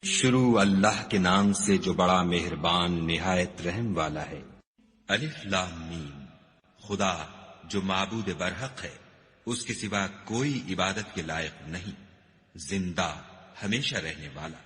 شروع اللہ کے نام سے جو بڑا مہربان نہایت رحم والا ہے۔ الف لام میم۔ خدا جو معبود برحق ہے، اس کے سوا کوئی عبادت کے لائق نہیں، زندہ ہمیشہ رہنے والا۔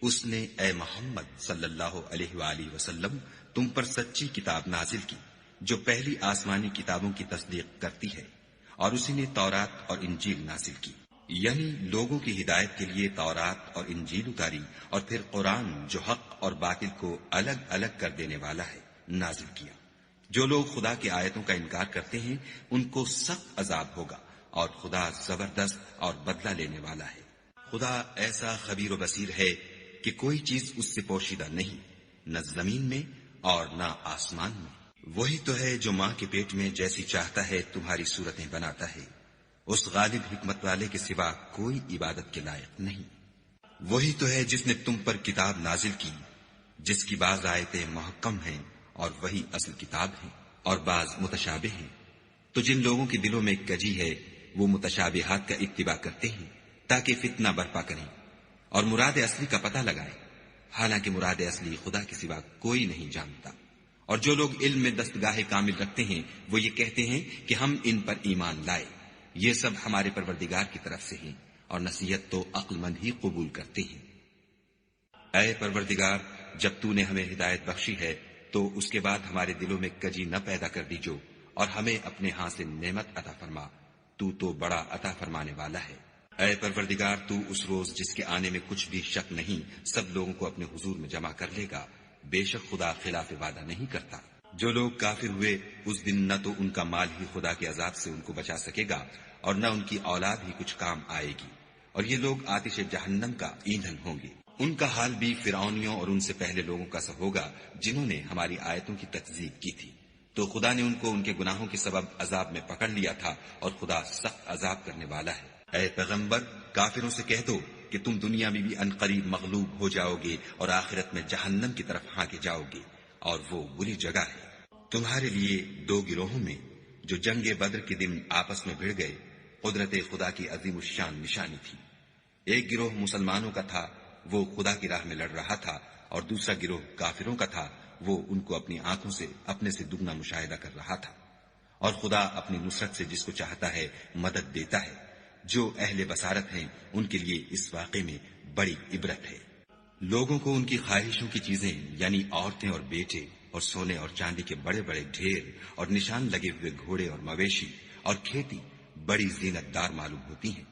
اس نے اے محمد صلی اللہ علیہ وآلہ وسلم تم پر سچی کتاب نازل کی جو پہلی آسمانی کتابوں کی تصدیق کرتی ہے، اور اسی نے تورات اور انجیل نازل کی، یعنی لوگوں کی ہدایت کے لیے تورات اور انجیل اتاری، اور پھر قرآن جو حق اور باطل کو الگ الگ کر دینے والا ہے نازل کیا۔ جو لوگ خدا کی آیتوں کا انکار کرتے ہیں ان کو سخت عذاب ہوگا، اور خدا زبردست اور بدلہ لینے والا ہے۔ خدا ایسا خبیر و بصیر ہے کہ کوئی چیز اس سے پوشیدہ نہیں، نہ زمین میں اور نہ آسمان میں۔ وہی تو ہے جو ماں کے پیٹ میں جیسی چاہتا ہے تمہاری صورتیں بناتا ہے، اس غالب حکمت والے کے سوا کوئی عبادت کے لائق نہیں۔ وہی تو ہے جس نے تم پر کتاب نازل کی، جس کی بعض آیتیں محکم ہیں اور وہی اصل کتاب ہیں، اور بعض متشابہ ہیں۔ تو جن لوگوں کے دلوں میں کجی ہے وہ متشابہات کا اتباع کرتے ہیں تاکہ فتنہ برپا کریں اور مراد اصلی کا پتہ لگائیں، حالانکہ مراد اصلی خدا کے سوا کوئی نہیں جانتا۔ اور جو لوگ علم میں دستگاہ کامل رکھتے ہیں وہ یہ کہتے ہیں کہ ہم ان پر ایمان لائے، یہ سب ہمارے پروردگار کی طرف سے ہیں، اور نصیحت تو عقل مند ہی قبول کرتے ہیں۔ اے پروردگار، جب تو نے ہمیں ہدایت بخشی ہے تو اس کے بعد ہمارے دلوں میں کجی نہ پیدا کر دیجو، اور ہمیں اپنے ہاں سے نعمت عطا فرما، تو بڑا عطا فرمانے والا ہے۔ اے پروردگار، تو اس روز جس کے آنے میں کچھ بھی شک نہیں سب لوگوں کو اپنے حضور میں جمع کر لے گا، بے شک خدا خلاف وعدہ نہیں کرتا۔ جو لوگ کافر ہوئے اس دن نہ تو ان کا مال ہی خدا کے عذاب سے ان کو بچا سکے گا، اور نہ ان کی اولاد ہی کچھ کام آئے گی، اور یہ لوگ آتش جہنم کا ایندھن ہوں گے۔ ان کا حال بھی فرعونیوں اور ان سے پہلے لوگوں کا سا ہوگا جنہوں نے ہماری آیتوں کی تکذیب کی تھی، تو خدا نے ان کو ان کے گناہوں کے سبب عذاب میں پکڑ لیا تھا، اور خدا سخت عذاب کرنے والا ہے۔ اے پیغمبر، کافروں سے کہہ دو کہ تم دنیا میں بھی عنقریب مغلوب ہو جاؤ گے اور آخرت میں جہنم کی طرف ہانکے جاؤ گے، اور وہ بری جگہ ہے۔ تمہارے لیے دو گروہوں میں جو جنگ بدر کے دن آپس میں بھڑ گئے قدرت خدا کی عظیم الشان نشانی تھی۔ ایک گروہ مسلمانوں کا تھا، وہ خدا کی راہ میں لڑ رہا تھا، اور دوسرا گروہ کافروں کا تھا، وہ ان کو اپنی آنکھوں سے اپنے سے دگنا مشاہدہ کر رہا تھا۔ اور خدا اپنی نصرت سے جس کو چاہتا ہے مدد دیتا ہے۔ جو اہل بصارت ہیں ان کے لیے اس واقعے میں بڑی عبرت ہے۔ لوگوں کو ان کی خواہشوں کی چیزیں یعنی عورتیں اور بیٹے اور سونے اور چاندی کے بڑے بڑے ڈھیر اور نشان لگے ہوئے گھوڑے اور مویشی اور کھیتی بڑی زینت دار معلوم ہوتی ہیں،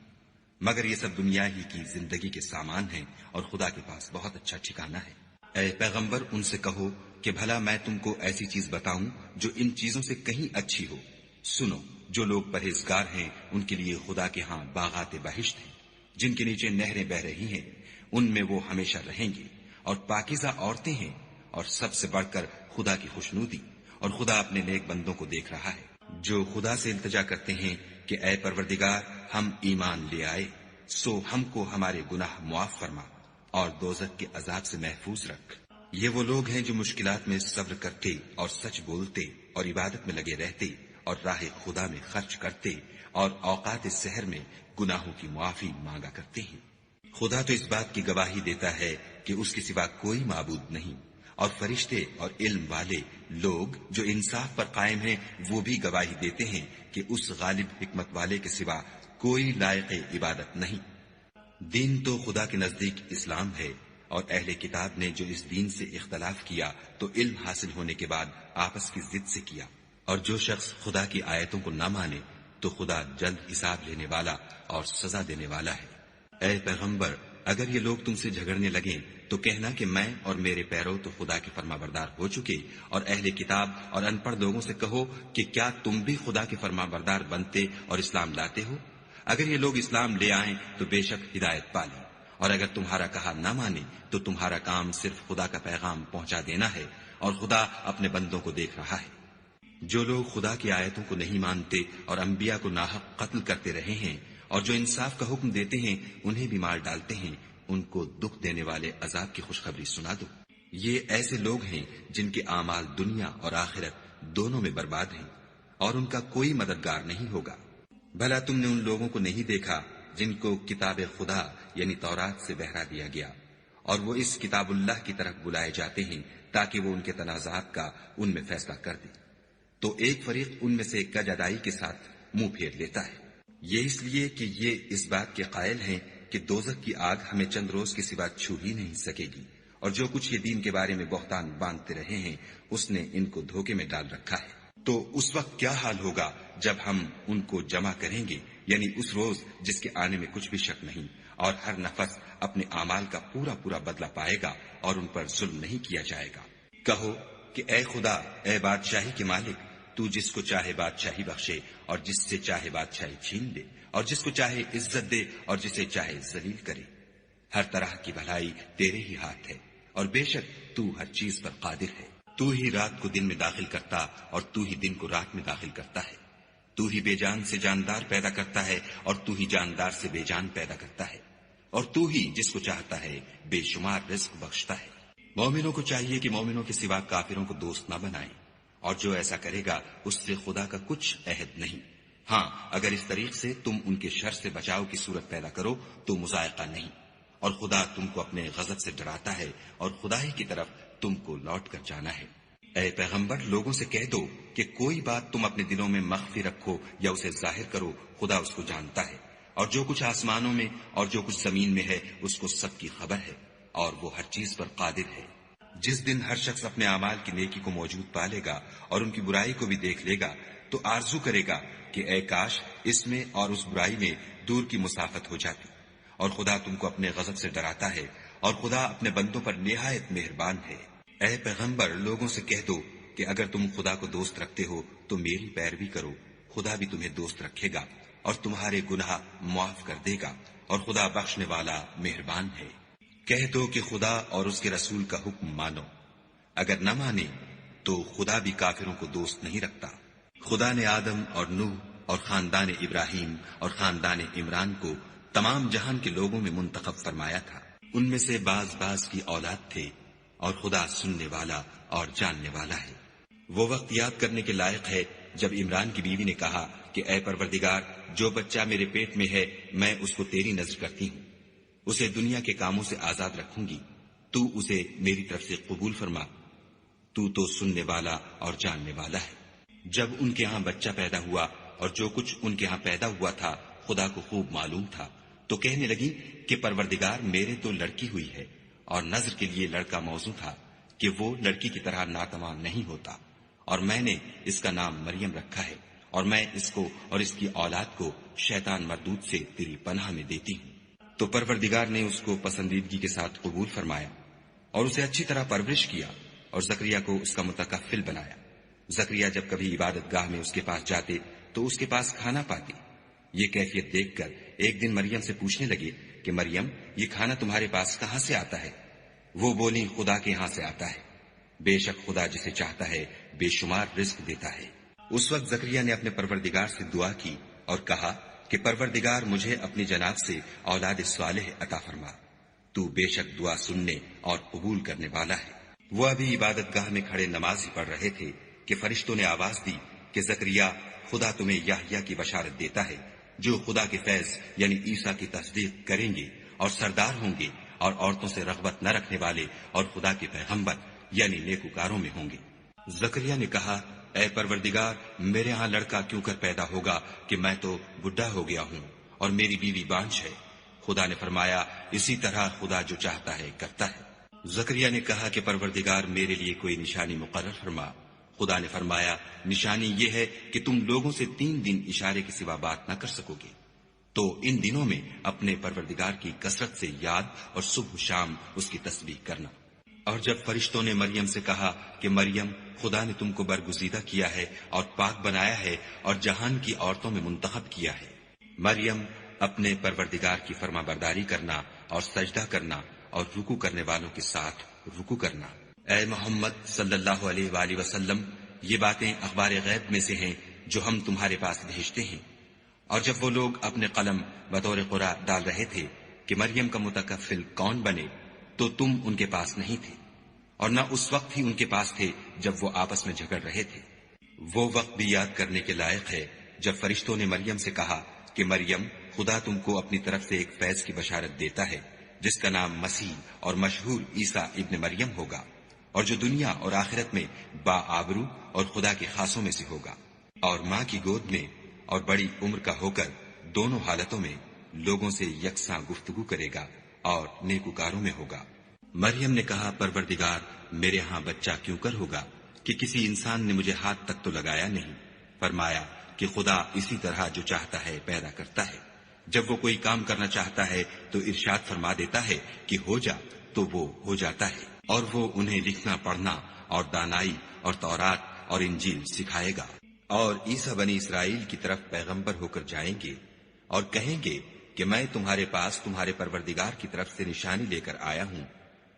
مگر یہ سب دنیا ہی کی زندگی کے سامان ہیں، اور خدا کے پاس بہت اچھا ٹھکانہ ہے۔ اے پیغمبر، ان سے کہو کہ بھلا میں تم کو ایسی چیز بتاؤں جو ان چیزوں سے کہیں اچھی ہو۔ سنو، جو لوگ پرہیزگار ہیں ان کے لیے خدا کے ہاں باغات بہشت ہیں جن کے نیچے نہریں بہ رہی ہیں، ان میں وہ ہمیشہ رہیں گے، اور پاکیزہ عورتیں ہیں، اور سب سے بڑھ کر خدا کی خوشنودی، اور خدا اپنے نیک بندوں کو دیکھ رہا ہے جو خدا سے التجا کرتے ہیں کہ اے پروردگار، ہم ایمان لے آئے، سو ہم کو ہمارے گناہ معاف فرما اور دوزخ کے عذاب سے محفوظ رکھ۔ یہ وہ لوگ ہیں جو مشکلات میں صبر کرتے اور سچ بولتے اور عبادت میں لگے رہتے اور راہ خدا میں خرچ کرتے اور اوقات سحر میں گناہوں کی معافی مانگا کرتے ہیں۔ خدا تو اس بات کی گواہی دیتا ہے کہ اس کے سوا کوئی معبود نہیں، اور فرشتے اور علم والے لوگ جو انصاف پر قائم ہیں وہ بھی گواہی دیتے ہیں کہ اس غالب حکمت والے کے سوا کوئی لائق عبادت نہیں۔ دین تو خدا کے نزدیک اسلام ہے، اور اہل کتاب نے جو اس دین سے اختلاف کیا تو علم حاصل ہونے کے بعد آپس کی ضد سے کیا، اور جو شخص خدا کی آیتوں کو نہ مانے تو خدا جلد حساب لینے والا اور سزا دینے والا ہے۔ اے پیغمبر، اگر یہ لوگ تم سے جھگڑنے لگیں تو کہنا کہ میں اور میرے پیرو تو خدا کے فرما بردار ہو چکے، اور اہل کتاب اور ان پڑھ لوگوں سے کہو کہ کیا تم بھی خدا کے فرما بردار بنتے اور اسلام لاتے ہو؟ اگر یہ لوگ اسلام لے آئیں تو بے شک ہدایت پالیں، اور اگر تمہارا کہا نہ مانے تو تمہارا کام صرف خدا کا پیغام پہنچا دینا ہے، اور خدا اپنے بندوں کو دیکھ رہا ہے۔ جو لوگ خدا کی آیتوں کو نہیں مانتے اور انبیاء کو ناحق قتل کرتے رہے ہیں، اور جو انصاف کا حکم دیتے ہیں انہیں بھی مار ڈالتے ہیں، ان کو دکھ دینے والے عذاب کی خوشخبری سنا دو۔ یہ ایسے لوگ ہیں جن کے اعمال دنیا اور آخرت دونوں میں برباد ہیں، اور ان کا کوئی مددگار نہیں ہوگا۔ بھلا تم نے ان لوگوں کو نہیں دیکھا جن کو کتاب خدا یعنی تورات سے بہرا دیا گیا، اور وہ اس کتاب اللہ کی طرف بلائے جاتے ہیں تاکہ وہ ان کے تنازعات کا ان میں فیصلہ کر دے، تو ایک فریق ان میں سے کج ادائی کے ساتھ منہ پھیر لیتا ہے۔ یہ اس لیے کہ یہ اس بات کے قائل ہیں کہ دوزخ کی آگ ہمیں چند روز کے سوا چھو ہی نہیں سکے گی، اور جو کچھ یہ دین کے بارے میں بہتان باندھتے رہے ہیں اس نے ان کو دھوکے میں ڈال رکھا ہے۔ تو اس وقت کیا حال ہوگا جب ہم ان کو جمع کریں گے، یعنی اس روز جس کے آنے میں کچھ بھی شک نہیں، اور ہر نفس اپنے اعمال کا پورا پورا بدلہ پائے گا اور ان پر ظلم نہیں کیا جائے گا۔ کہو کہ اے خدا، اے بادشاہی کے مالک، تو جس کو چاہے بادشاہی بخشے اور جس سے چاہے بادشاہی چھین لے، اور جس کو چاہے عزت دے اور جسے چاہے ذلیل کرے۔ ہر طرح کی بھلائی تیرے ہی ہاتھ ہے، اور بے شک تو ہر چیز پر قادر ہے۔ تو ہی رات کو دن میں داخل کرتا اور تو ہی دن کو رات میں داخل کرتا ہے۔ تو ہی بے جان سے جاندار پیدا کرتا ہے اور تو ہی جاندار سے بے جان پیدا کرتا ہے، اور تو ہی جس کو چاہتا ہے بے شمار رزق بخشتا ہے۔ مومنوں کو چاہیے کہ مومنوں کے سوا کافروں کو دوست نہ بنائیں، اور جو ایسا کرے گا اس سے خدا کا کچھ عہد نہیں۔ ہاں، اگر اس طریق سے تم ان کے شر سے بچاؤ کی صورت پیدا کرو تو مذائقہ نہیں، اور خدا تم کو اپنے غضب سے ڈراتا ہے اور خدا ہی کی طرف تم کو لوٹ کر جانا ہے۔ اے پیغمبر، لوگوں سے کہہ دو کہ کوئی بات تم اپنے دلوں میں مخفی رکھو یا اسے ظاہر کرو، خدا اس کو جانتا ہے، اور جو کچھ آسمانوں میں اور جو کچھ زمین میں ہے اس کو سب کی خبر ہے، اور وہ ہر چیز پر قادر ہے۔ جس دن ہر شخص اپنے اعمال کی نیکی کو موجود پا لے گا اور ان کی برائی کو بھی دیکھ لے گا تو آرزو کرے گا کہ اے کاش اس میں اور اس برائی میں دور کی مسافت ہو جاتی، اور خدا تم کو اپنے غضب سے ڈراتا ہے، اور خدا اپنے بندوں پر نہایت مہربان ہے۔ اے پیغمبر، لوگوں سے کہہ دو کہ اگر تم خدا کو دوست رکھتے ہو تو میری پیروی کرو، خدا بھی تمہیں دوست رکھے گا اور تمہارے گناہ معاف کر دے گا، اور خدا بخشنے والا مہربان ہے۔ کہہ دو کہ خدا اور اس کے رسول کا حکم مانو، اگر نہ مانے تو خدا بھی کافروں کو دوست نہیں رکھتا۔ خدا نے آدم اور نوح اور خاندان ابراہیم اور خاندان عمران کو تمام جہان کے لوگوں میں منتخب فرمایا تھا، ان میں سے بعض بعض کی اولاد تھے، اور خدا سننے والا اور جاننے والا ہے۔ وہ وقت یاد کرنے کے لائق ہے جب عمران کی بیوی نے کہا کہ اے پروردگار، جو بچہ میرے پیٹ میں ہے میں اس کو تیری نذر کرتی ہوں، اسے دنیا کے کاموں سے آزاد رکھوں گی، تو اسے میری طرف سے قبول فرما، تو سننے والا اور جاننے والا ہے۔ جب ان کے ہاں بچہ پیدا ہوا اور جو کچھ ان کے ہاں پیدا ہوا تھا خدا کو خوب معلوم تھا، تو کہنے لگی کہ پروردگار، میرے تو لڑکی ہوئی ہے، اور نذر کے لیے لڑکا موزوں تھا کہ وہ لڑکی کی طرح ناتمام نہیں ہوتا، اور میں نے اس کا نام مریم رکھا ہے، اور میں اس کو اور اس کی اولاد کو شیطان مردود سے تیری پناہ میں دیتی ہوں۔ تو پروردگار نے اس کو پسندیدگی کے ساتھ قبول فرمایا اور اسے اچھی طرح پرورش کیا، اور زکریا کو اس کا متکفل بنایا۔ زکریا جب کبھی عبادت گاہ میں اس کے پاس جاتے تو اس کے پاس کھانا پاتے۔ یہ کیفیت دیکھ کر ایک دن مریم سے پوچھنے لگے کہ مریم، یہ کھانا تمہارے پاس کہاں سے آتا ہے؟ وہ بولی، خدا کے ہاں سے آتا ہے، بے شک خدا جسے چاہتا ہے بے شمار رزق دیتا ہے۔ اس وقت زکریا نے اپنے پروردگار سے دعا کی اور کہا کہ پروردگار، مجھے اپنی جناب سے اولاد صالح عطا فرما، تو بے شک دعا سننے اور قبول کرنے والا ہے۔ وہ ابھی عبادت گاہ میں کھڑے نماز ہی پڑھ رہے تھے کہ فرشتوں نے آواز دی کہ زکریا، خدا تمہیں یحییٰ کی بشارت دیتا ہے، جو خدا کے فیض یعنی عیسیٰ کی تصدیق کریں گے اور سردار ہوں گے اور عورتوں سے رغبت نہ رکھنے والے اور خدا کے پیغمبر یعنی نیکوکاروں میں ہوں گے۔ زکریا نے کہا، اے پروردگار، میرے ہاں لڑکا کیوں کر پیدا ہوگا کہ میں تو بڈھا ہو گیا ہوں اور میری بیوی بانجھ ہے۔ خدا نے فرمایا، اسی طرح خدا جو چاہتا ہے کرتا ہے۔ زکریا نے کہا کہ پروردگار، میرے لیے کوئی نشانی مقرر فرما۔ خدا نے فرمایا، نشانی یہ ہے کہ تم لوگوں سے 3 دن اشارے کے سوا بات نہ کر سکو گے، تو ان دنوں میں اپنے پروردگار کی کثرت سے یاد اور صبح و شام اس کی تسبیح کرنا۔ اور جب فرشتوں نے مریم سے کہا کہ مریم، خدا نے تم کو برگزیدہ کیا ہے اور پاک بنایا ہے اور جہان کی عورتوں میں منتخب کیا ہے، مریم، اپنے پروردگار کی فرما برداری کرنا اور سجدہ کرنا اور رکوع کرنے والوں کے ساتھ رکوع کرنا۔ اے محمد صلی اللہ علیہ وآلہ وسلم، یہ باتیں اخبار غیب میں سے ہیں جو ہم تمہارے پاس بھیجتے ہیں۔ اور جب وہ لوگ اپنے قلم بطور قرآ ڈال رہے تھے کہ مریم کا متکفل کون بنے، تو تم ان کے پاس نہیں تھے، اور نہ اس وقت ہی ان کے پاس تھے جب وہ آپس میں جھگڑ رہے تھے۔ وہ وقت بھی یاد کرنے کے لائق ہے جب فرشتوں نے مریم سے کہا کہ مریم، خدا تم کو اپنی طرف سے ایک فیض کی بشارت دیتا ہے جس کا نام مسیح اور مشہور عیسیٰ ابن مریم ہوگا، اور جو دنیا اور آخرت میں باآبرو اور خدا کے خاصوں میں سے ہوگا، اور ماں کی گود میں اور بڑی عمر کا ہو کر دونوں حالتوں میں لوگوں سے یکساں گفتگو کرے گا اور نیکوکاروں میں ہوگا۔ مریم نے کہا، پروردگار، میرے ہاں بچہ کیوں کر ہوگا کہ کسی انسان نے مجھے ہاتھ تک تو لگایا نہیں۔ فرمایا کہ خدا اسی طرح جو چاہتا ہے پیدا کرتا ہے، جب وہ کوئی کام کرنا چاہتا ہے تو ارشاد فرما دیتا ہے کہ ہو جا، تو وہ ہو جاتا ہے، اور وہ انہیں لکھنا پڑھنا اور دانائی اور تورات اور انجیل سکھائے گا۔ اور عیسیٰ بنی اسرائیل کی طرف پیغمبر ہو کر جائیں گے اور کہیں گے کہ میں تمہارے پاس تمہارے پروردگار کی طرف سے نشانی لے کر آیا ہوں،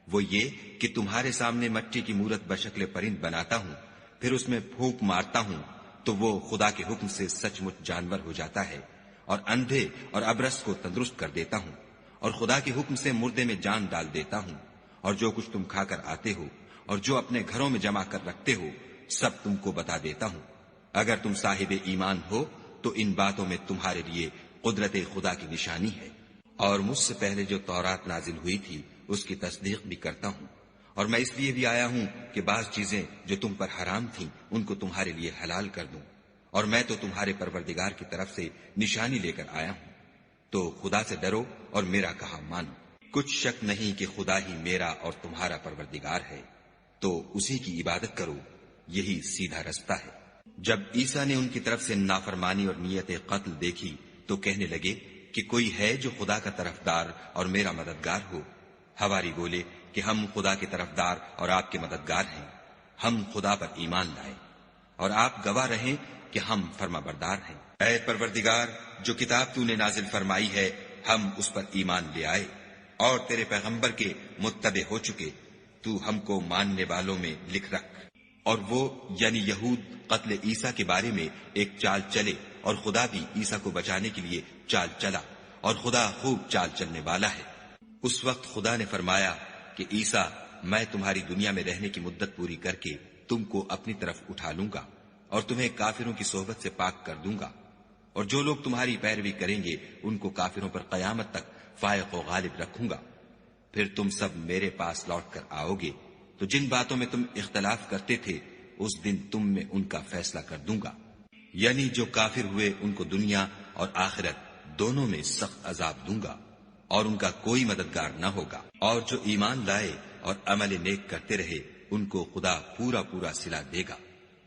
وہ یہ کہ تمہارے سامنے مٹی کی مورت بشکل پرند بناتا ہوں، پھر اس میں پھونک مارتا ہوں تو وہ خدا کے حکم سے سچ مچ جانور ہو جاتا ہے، اور اندھے اور ابرص کو تندرست کر دیتا ہوں، اور خدا کے حکم سے مردے میں جان ڈال دیتا ہوں، اور جو کچھ تم کھا کر آتے ہو اور جو اپنے گھروں میں جمع کر رکھتے ہو سب تم کو بتا دیتا ہوں۔ اگر تم صاحب ایمان ہو تو ان باتوں میں تمہارے لیے قدرت خدا کی نشانی ہے، اور مجھ سے پہلے جو تورات نازل ہوئی تھی اس کی تصدیق بھی کرتا ہوں، اور میں اس لیے بھی آیا ہوں کہ بعض چیزیں جو تم پر حرام تھیں ان کو تمہارے لیے حلال کر دوں، اور میں تو تمہارے پروردگار کی طرف سے نشانی لے کر آیا ہوں، تو خدا سے ڈرو اور میرا کہا مانو۔ کچھ شک نہیں کہ خدا ہی میرا اور تمہارا پروردگار ہے، تو اسی کی عبادت کرو، یہی سیدھا رستہ ہے۔ جب عیسیٰ نے ان کی طرف سے نافرمانی اور نیت قتل دیکھی تو کہنے لگے کہ کوئی ہے جو خدا کا طرفدار اور میرا مددگار ہو؟ حواری بولے کہ ہم خدا کے طرفدار اور آپ کے مددگار ہیں، ہم خدا پر ایمان لائے اور آپ گواہ رہیں کہ ہم فرما بردار ہیں۔ اے پروردگار، جو کتاب تو نے نازل فرمائی ہے ہم اس پر ایمان لے آئے اور تیرے پیغمبر کے متبع ہو چکے، تو ہم کو ماننے والوں میں لکھ رکھ۔ اور وہ یعنی یہود قتل عیسیٰ کے بارے میں ایک چال چلے، اور خدا بھی عیسیٰ کو بچانے کے لیے چال چلا، اور خدا خوب چال چلنے والا ہے۔ اس وقت خدا نے فرمایا کہ عیسیٰ، میں تمہاری دنیا میں رہنے کی مدت پوری کر کے تم کو اپنی طرف اٹھا لوں گا اور تمہیں کافروں کی صحبت سے پاک کر دوں گا، اور جو لوگ تمہاری پیروی کریں گے ان کو کافروں پر قیامت تک فائق و غالب رکھوں گا۔ پھر تم سب میرے پاس لوٹ کر آؤ گے تو جن باتوں میں تم اختلاف کرتے تھے اس دن تم میں ان کا فیصلہ کر دوں گا، یعنی جو کافر ہوئے ان کو دنیا اور آخرت دونوں میں سخت عذاب دوں گا، اور ان کا کوئی مددگار نہ ہوگا۔ اور جو ایمان لائے اور عمل نیک کرتے رہے ان کو خدا پورا پورا صلہ دے گا،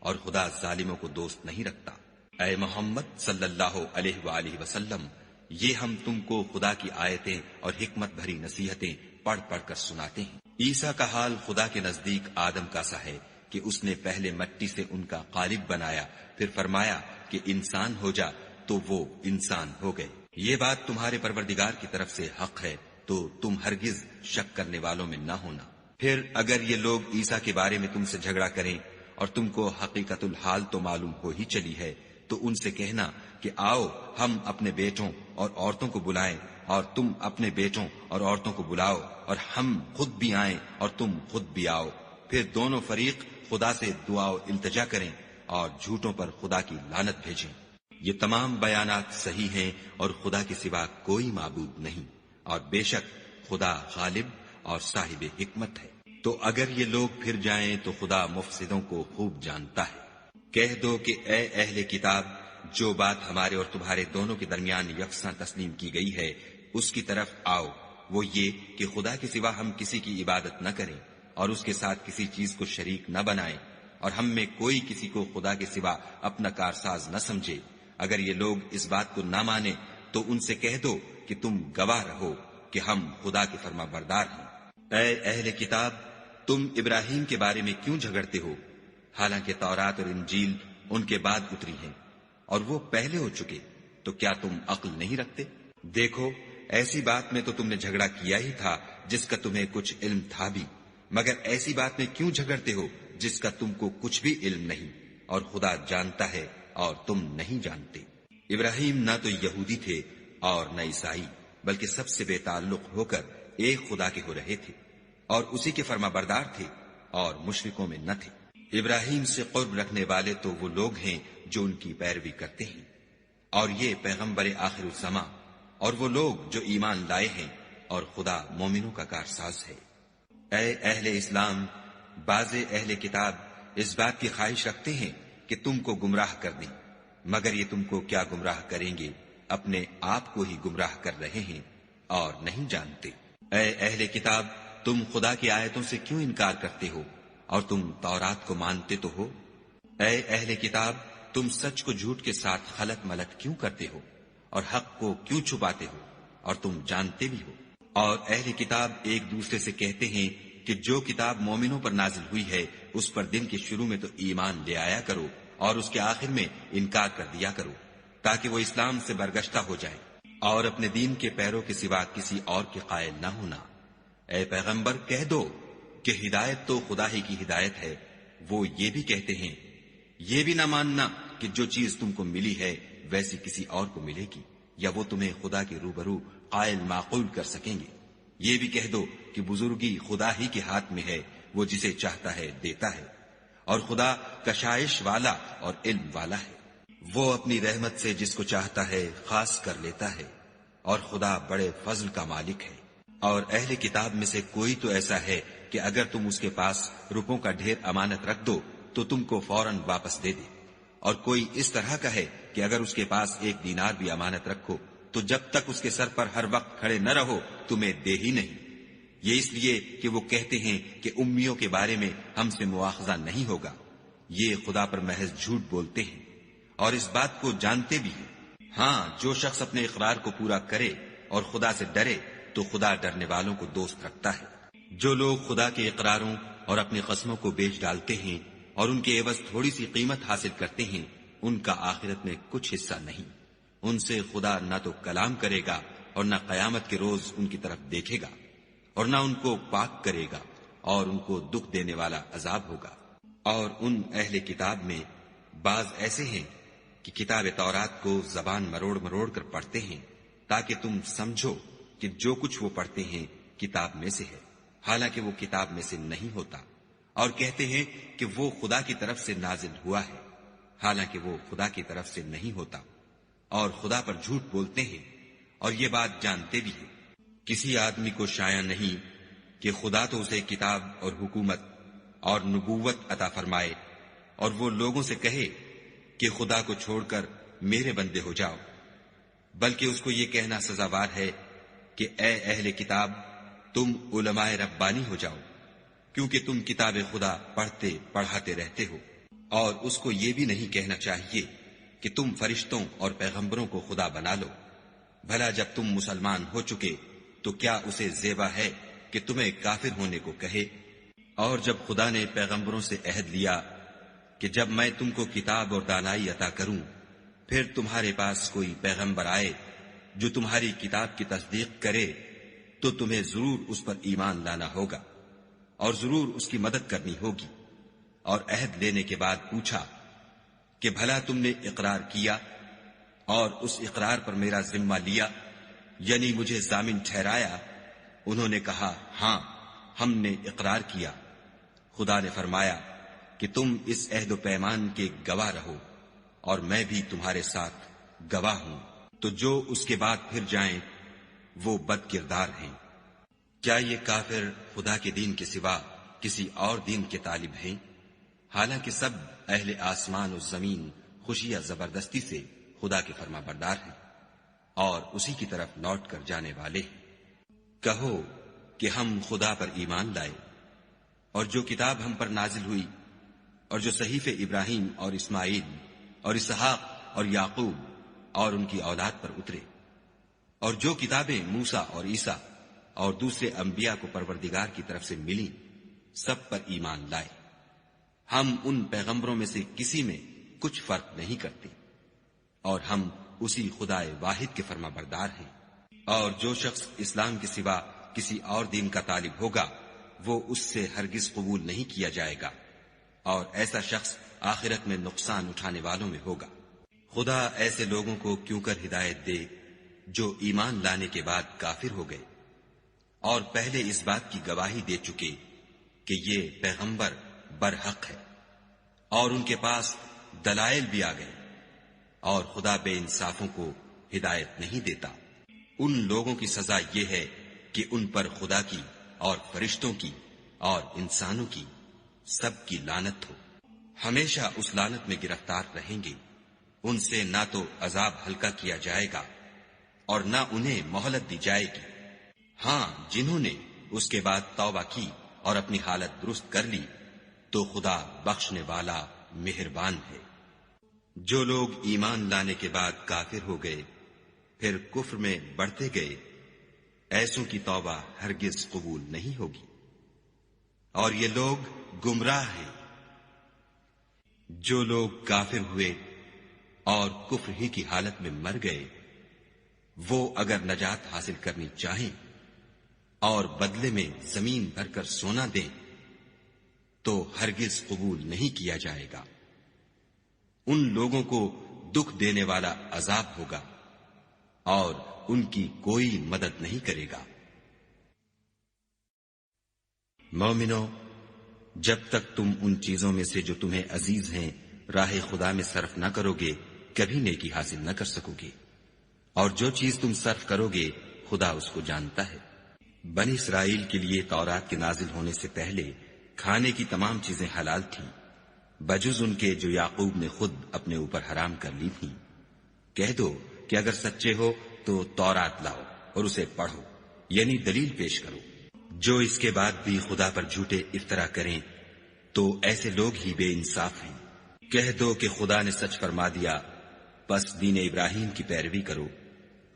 اور خدا ظالموں کو دوست نہیں رکھتا۔ اے محمد صلی اللہ علیہ وآلہ وسلم، یہ ہم تم کو خدا کی آیتیں اور حکمت بھری نصیحتیں پڑھ پڑھ کر سناتے ہیں۔ عیسیٰ کا حال خدا کے نزدیک آدم کا سا ہے کہ اس نے پہلے مٹی سے ان کا قالب بنایا، پھر فرمایا کہ انسان ہو جا، تو وہ انسان ہو گئے۔ یہ بات تمہارے پروردگار کی طرف سے حق ہے، تو تم ہرگز شک کرنے والوں میں نہ ہونا۔ پھر اگر یہ لوگ عیسیٰ کے بارے میں تم سے جھگڑا کریں اور تم کو حقیقت الحال تو معلوم ہو ہی چلی ہے، تو ان سے کہنا کہ آؤ ہم اپنے بیٹوں اور عورتوں کو بلائیں، اور تم اپنے بیٹوں اور عورتوں کو بلاؤ، اور ہم خود بھی آئیں اور تم خود بھی آؤ، پھر دونوں فریق خدا سے دعا و التجا کریں اور جھوٹوں پر خدا کی لعنت بھیجیں۔ یہ تمام بیانات صحیح ہیں اور خدا کے سوا کوئی معبود نہیں، اور بے شک خدا غالب اور صاحب حکمت ہے۔ تو اگر یہ لوگ پھر جائیں تو خدا مفسدوں کو خوب جانتا ہے۔ کہہ دو کہ اے اہل کتاب، جو بات ہمارے اور تمہارے دونوں کے درمیان یکساں تسلیم کی گئی ہے اس کی طرف آؤ، وہ یہ کہ خدا کے سوا ہم کسی کی عبادت نہ کریں اور اس کے ساتھ کسی چیز کو شریک نہ بنائیں، اور ہم میں کوئی کسی کو خدا کے سوا اپنا کارساز نہ سمجھے۔ اگر یہ لوگ اس بات کو نہ مانے تو ان سے کہہ دو کہ تم گواہ رہو کہ ہم خدا کے فرما بردار ہیں۔ اے اہل کتاب، تم ابراہیم کے بارے میں کیوں جھگڑتے ہو، حالانکہ تورات اور انجیل ان کے بعد اتری ہیں اور وہ پہلے ہو چکے، تو کیا تم عقل نہیں رکھتے؟ دیکھو، ایسی بات میں تو تم نے جھگڑا کیا ہی تھا جس کا تمہیں کچھ علم تھا بھی، مگر ایسی بات میں کیوں جھگڑتے ہو جس کا تم کو کچھ بھی علم نہیں، اور خدا جانتا ہے اور تم نہیں جانتے۔ ابراہیم نہ تو یہودی تھے اور نہ عیسائی، بلکہ سب سے بے تعلق ہو کر ایک خدا کے ہو رہے تھے اور اسی کے فرما بردار تھے اور مشرکوں میں نہ تھے۔ ابراہیم سے قرب رکھنے والے تو وہ لوگ ہیں جو ان کی پیروی کرتے ہیں، اور یہ پیغمبر آخر الزماں اور وہ لوگ جو ایمان لائے ہیں اور خدا مومنوں کا کارساز ہے۔ اے اہل اسلام، بعض اہل کتاب اس بات کی خواہش رکھتے ہیں کہ تم کو گمراہ کر دیں، مگر یہ تم کو کیا گمراہ کریں گے، اپنے آپ کو ہی گمراہ کر رہے ہیں اور نہیں جانتے۔ اے اہل کتاب، تم خدا کی آیتوں سے کیوں انکار کرتے ہو اور تم تورات کو مانتے تو ہو؟ اے اہل کتاب، تم سچ کو جھوٹ کے ساتھ خلط ملط کیوں کرتے ہو اور حق کو کیوں چھپاتے ہو اور تم جانتے بھی ہو؟ اور اہل کتاب ایک دوسرے سے کہتے ہیں کہ جو کتاب مومنوں پر نازل ہوئی ہے اس پر دن کے شروع میں تو ایمان لے آیا کرو اور اس کے آخر میں انکار کر دیا کرو، تاکہ وہ اسلام سے برگشتہ ہو جائیں اور اپنے دین کے پیروں کے سوا کسی اور کے قائل نہ ہونا۔ اے پیغمبر، کہہ دو کہ ہدایت تو خدا ہی کی ہدایت ہے۔ وہ یہ بھی کہتے ہیں یہ بھی نہ ماننا کہ جو چیز تم کو ملی ہے ویسی کسی اور کو ملے گی، یا وہ تمہیں خدا کے روبرو قائل معقول کر سکیں گے۔ یہ بھی کہہ دو کہ بزرگی خدا ہی کے ہاتھ میں ہے، وہ جسے چاہتا ہے دیتا ہے، اور خدا کشائش والا اور علم والا ہے۔ وہ اپنی رحمت سے جس کو چاہتا ہے خاص کر لیتا ہے، اور خدا بڑے فضل کا مالک ہے۔ اور اہل کتاب میں سے کوئی تو ایسا ہے کہ اگر تم اس کے پاس روپوں کا ڈھیر امانت رکھ دو تو تم کو فوراً واپس دے دے، اور کوئی اس طرح کا ہے کہ اگر اس کے پاس 1 دینار بھی امانت رکھو تو جب تک اس کے سر پر ہر وقت کھڑے نہ رہو تمہیں دے ہی نہیں۔ یہ اس لیے کہ وہ کہتے ہیں کہ امیوں کے بارے میں ہم سے مواخذہ نہیں ہوگا۔ یہ خدا پر محض جھوٹ بولتے ہیں اور اس بات کو جانتے بھی ہیں۔ ہاں، جو شخص اپنے اقرار کو پورا کرے اور خدا سے ڈرے تو خدا ڈرنے والوں کو دوست رکھتا ہے۔ جو لوگ خدا کے اقراروں اور اپنی قسموں کو بیچ ڈالتے ہیں اور ان کے عوض تھوڑی سی قیمت حاصل کرتے ہیں، ان کا آخرت میں کچھ حصہ نہیں۔ ان سے خدا نہ تو کلام کرے گا اور نہ قیامت کے روز ان کی طرف دیکھے گا، اور نہ ان کو پاک کرے گا، اور ان کو دکھ دینے والا عذاب ہوگا۔ اور ان اہل کتاب میں بعض ایسے ہیں کہ کتاب تورات کو زبان مروڑ مروڑ کر پڑھتے ہیں تاکہ تم سمجھو کہ جو کچھ وہ پڑھتے ہیں کتاب میں سے ہے، حالانکہ وہ کتاب میں سے نہیں ہوتا، اور کہتے ہیں کہ وہ خدا کی طرف سے نازل ہوا ہے، حالانکہ وہ خدا کی طرف سے نہیں ہوتا، اور خدا پر جھوٹ بولتے ہیں اور یہ بات جانتے بھی ہیں۔ کسی آدمی کو شایع نہیں کہ خدا تو اسے کتاب اور حکومت اور نبوت عطا فرمائے اور وہ لوگوں سے کہے کہ خدا کو چھوڑ کر میرے بندے ہو جاؤ، بلکہ اس کو یہ کہنا سزاوار ہے کہ اے اہل کتاب، تم علماء ربانی ہو جاؤ، کیونکہ تم کتاب خدا پڑھتے پڑھاتے رہتے ہو۔ اور اس کو یہ بھی نہیں کہنا چاہیے کہ تم فرشتوں اور پیغمبروں کو خدا بنا لو۔ بھلا جب تم مسلمان ہو چکے تو کیا اسے زیبا ہے کہ تمہیں کافر ہونے کو کہے؟ اور جب خدا نے پیغمبروں سے عہد لیا کہ جب میں تم کو کتاب اور دانائی عطا کروں، پھر تمہارے پاس کوئی پیغمبر آئے جو تمہاری کتاب کی تصدیق کرے تو تمہیں ضرور اس پر ایمان لانا ہوگا اور ضرور اس کی مدد کرنی ہوگی۔ اور عہد لینے کے بعد پوچھا کہ بھلا تم نے اقرار کیا اور اس اقرار پر میرا ذمہ لیا، یعنی مجھے ضامن ٹھہرایا؟ انہوں نے کہا ہاں، ہم نے اقرار کیا۔ خدا نے فرمایا کہ تم اس عہد و پیمان کے گواہ رہو اور میں بھی تمہارے ساتھ گواہ ہوں۔ تو جو اس کے بعد پھر جائیں وہ بد کردار ہیں۔ کیا یہ کافر خدا کے دین کے سوا کسی اور دین کے طالب ہیں؟ حالانکہ سب اہل آسمان و زمین خوشی یا زبردستی سے خدا کے فرما بردار ہیں اور اسی کی طرف لوٹ کر جانے والے ہیں۔ کہو کہ ہم خدا پر ایمان لائے اور جو کتاب ہم پر نازل ہوئی اور جو صحیفے ابراہیم اور اسماعیل اور اسحاق اور یعقوب اور ان کی اولاد پر اترے، اور جو کتابیں موسیٰ اور عیسیٰ اور دوسرے انبیاء کو پروردگار کی طرف سے ملی، سب پر ایمان لائے۔ ہم ان پیغمبروں میں سے کسی میں کچھ فرق نہیں کرتے، اور ہم اسی خدا واحد کے فرما بردار ہیں۔ اور جو شخص اسلام کے سوا کسی اور دین کا طالب ہوگا وہ اس سے ہرگز قبول نہیں کیا جائے گا، اور ایسا شخص آخرت میں نقصان اٹھانے والوں میں ہوگا۔ خدا ایسے لوگوں کو کیوں کر ہدایت دے جو ایمان لانے کے بعد کافر ہو گئے اور پہلے اس بات کی گواہی دے چکے کہ یہ پیغمبر برحق ہے، اور ان کے پاس دلائل بھی آ گئے، اور خدا بے انصافوں کو ہدایت نہیں دیتا۔ ان لوگوں کی سزا یہ ہے کہ ان پر خدا کی اور فرشتوں کی اور انسانوں کی سب کی لعنت ہو، ہمیشہ اس لعنت میں گرفتار رہیں گے۔ ان سے نہ تو عذاب ہلکا کیا جائے گا اور نہ انہیں مہلت دی جائے گی۔ ہاں، جنہوں نے اس کے بعد توبہ کی اور اپنی حالت درست کر لی تو خدا بخشنے والا مہربان ہے۔ جو لوگ ایمان لانے کے بعد کافر ہو گئے پھر کفر میں بڑھتے گئے، ایسوں کی توبہ ہرگز قبول نہیں ہوگی، اور یہ لوگ گمراہ ہیں۔ جو لوگ کافر ہوئے اور کفر ہی کی حالت میں مر گئے، وہ اگر نجات حاصل کرنی چاہیں اور بدلے میں زمین بھر کر سونا دیں تو ہرگز قبول نہیں کیا جائے گا۔ ان لوگوں کو دکھ دینے والا عذاب ہوگا اور ان کی کوئی مدد نہیں کرے گا۔ مومنو، جب تک تم ان چیزوں میں سے جو تمہیں عزیز ہیں راہ خدا میں صرف نہ کرو گے کبھی نیکی حاصل نہ کر سکو گے، اور جو چیز تم صرف کرو گے خدا اس کو جانتا ہے۔ بنی اسرائیل کے لیے تورات کے نازل ہونے سے پہلے کھانے کی تمام چیزیں حلال تھیں بجز ان کے جو یعقوب نے خود اپنے اوپر حرام کر لی تھیں۔ کہہ دو کہ اگر سچے ہو تو تورات لاؤ اور اسے پڑھو، یعنی دلیل پیش کرو۔ جو اس کے بعد بھی خدا پر جھوٹے افطرا کریں تو ایسے لوگ ہی بے انصاف ہیں۔ کہہ دو کہ خدا نے سچ فرما دیا، پس دین ابراہیم کی پیروی کرو،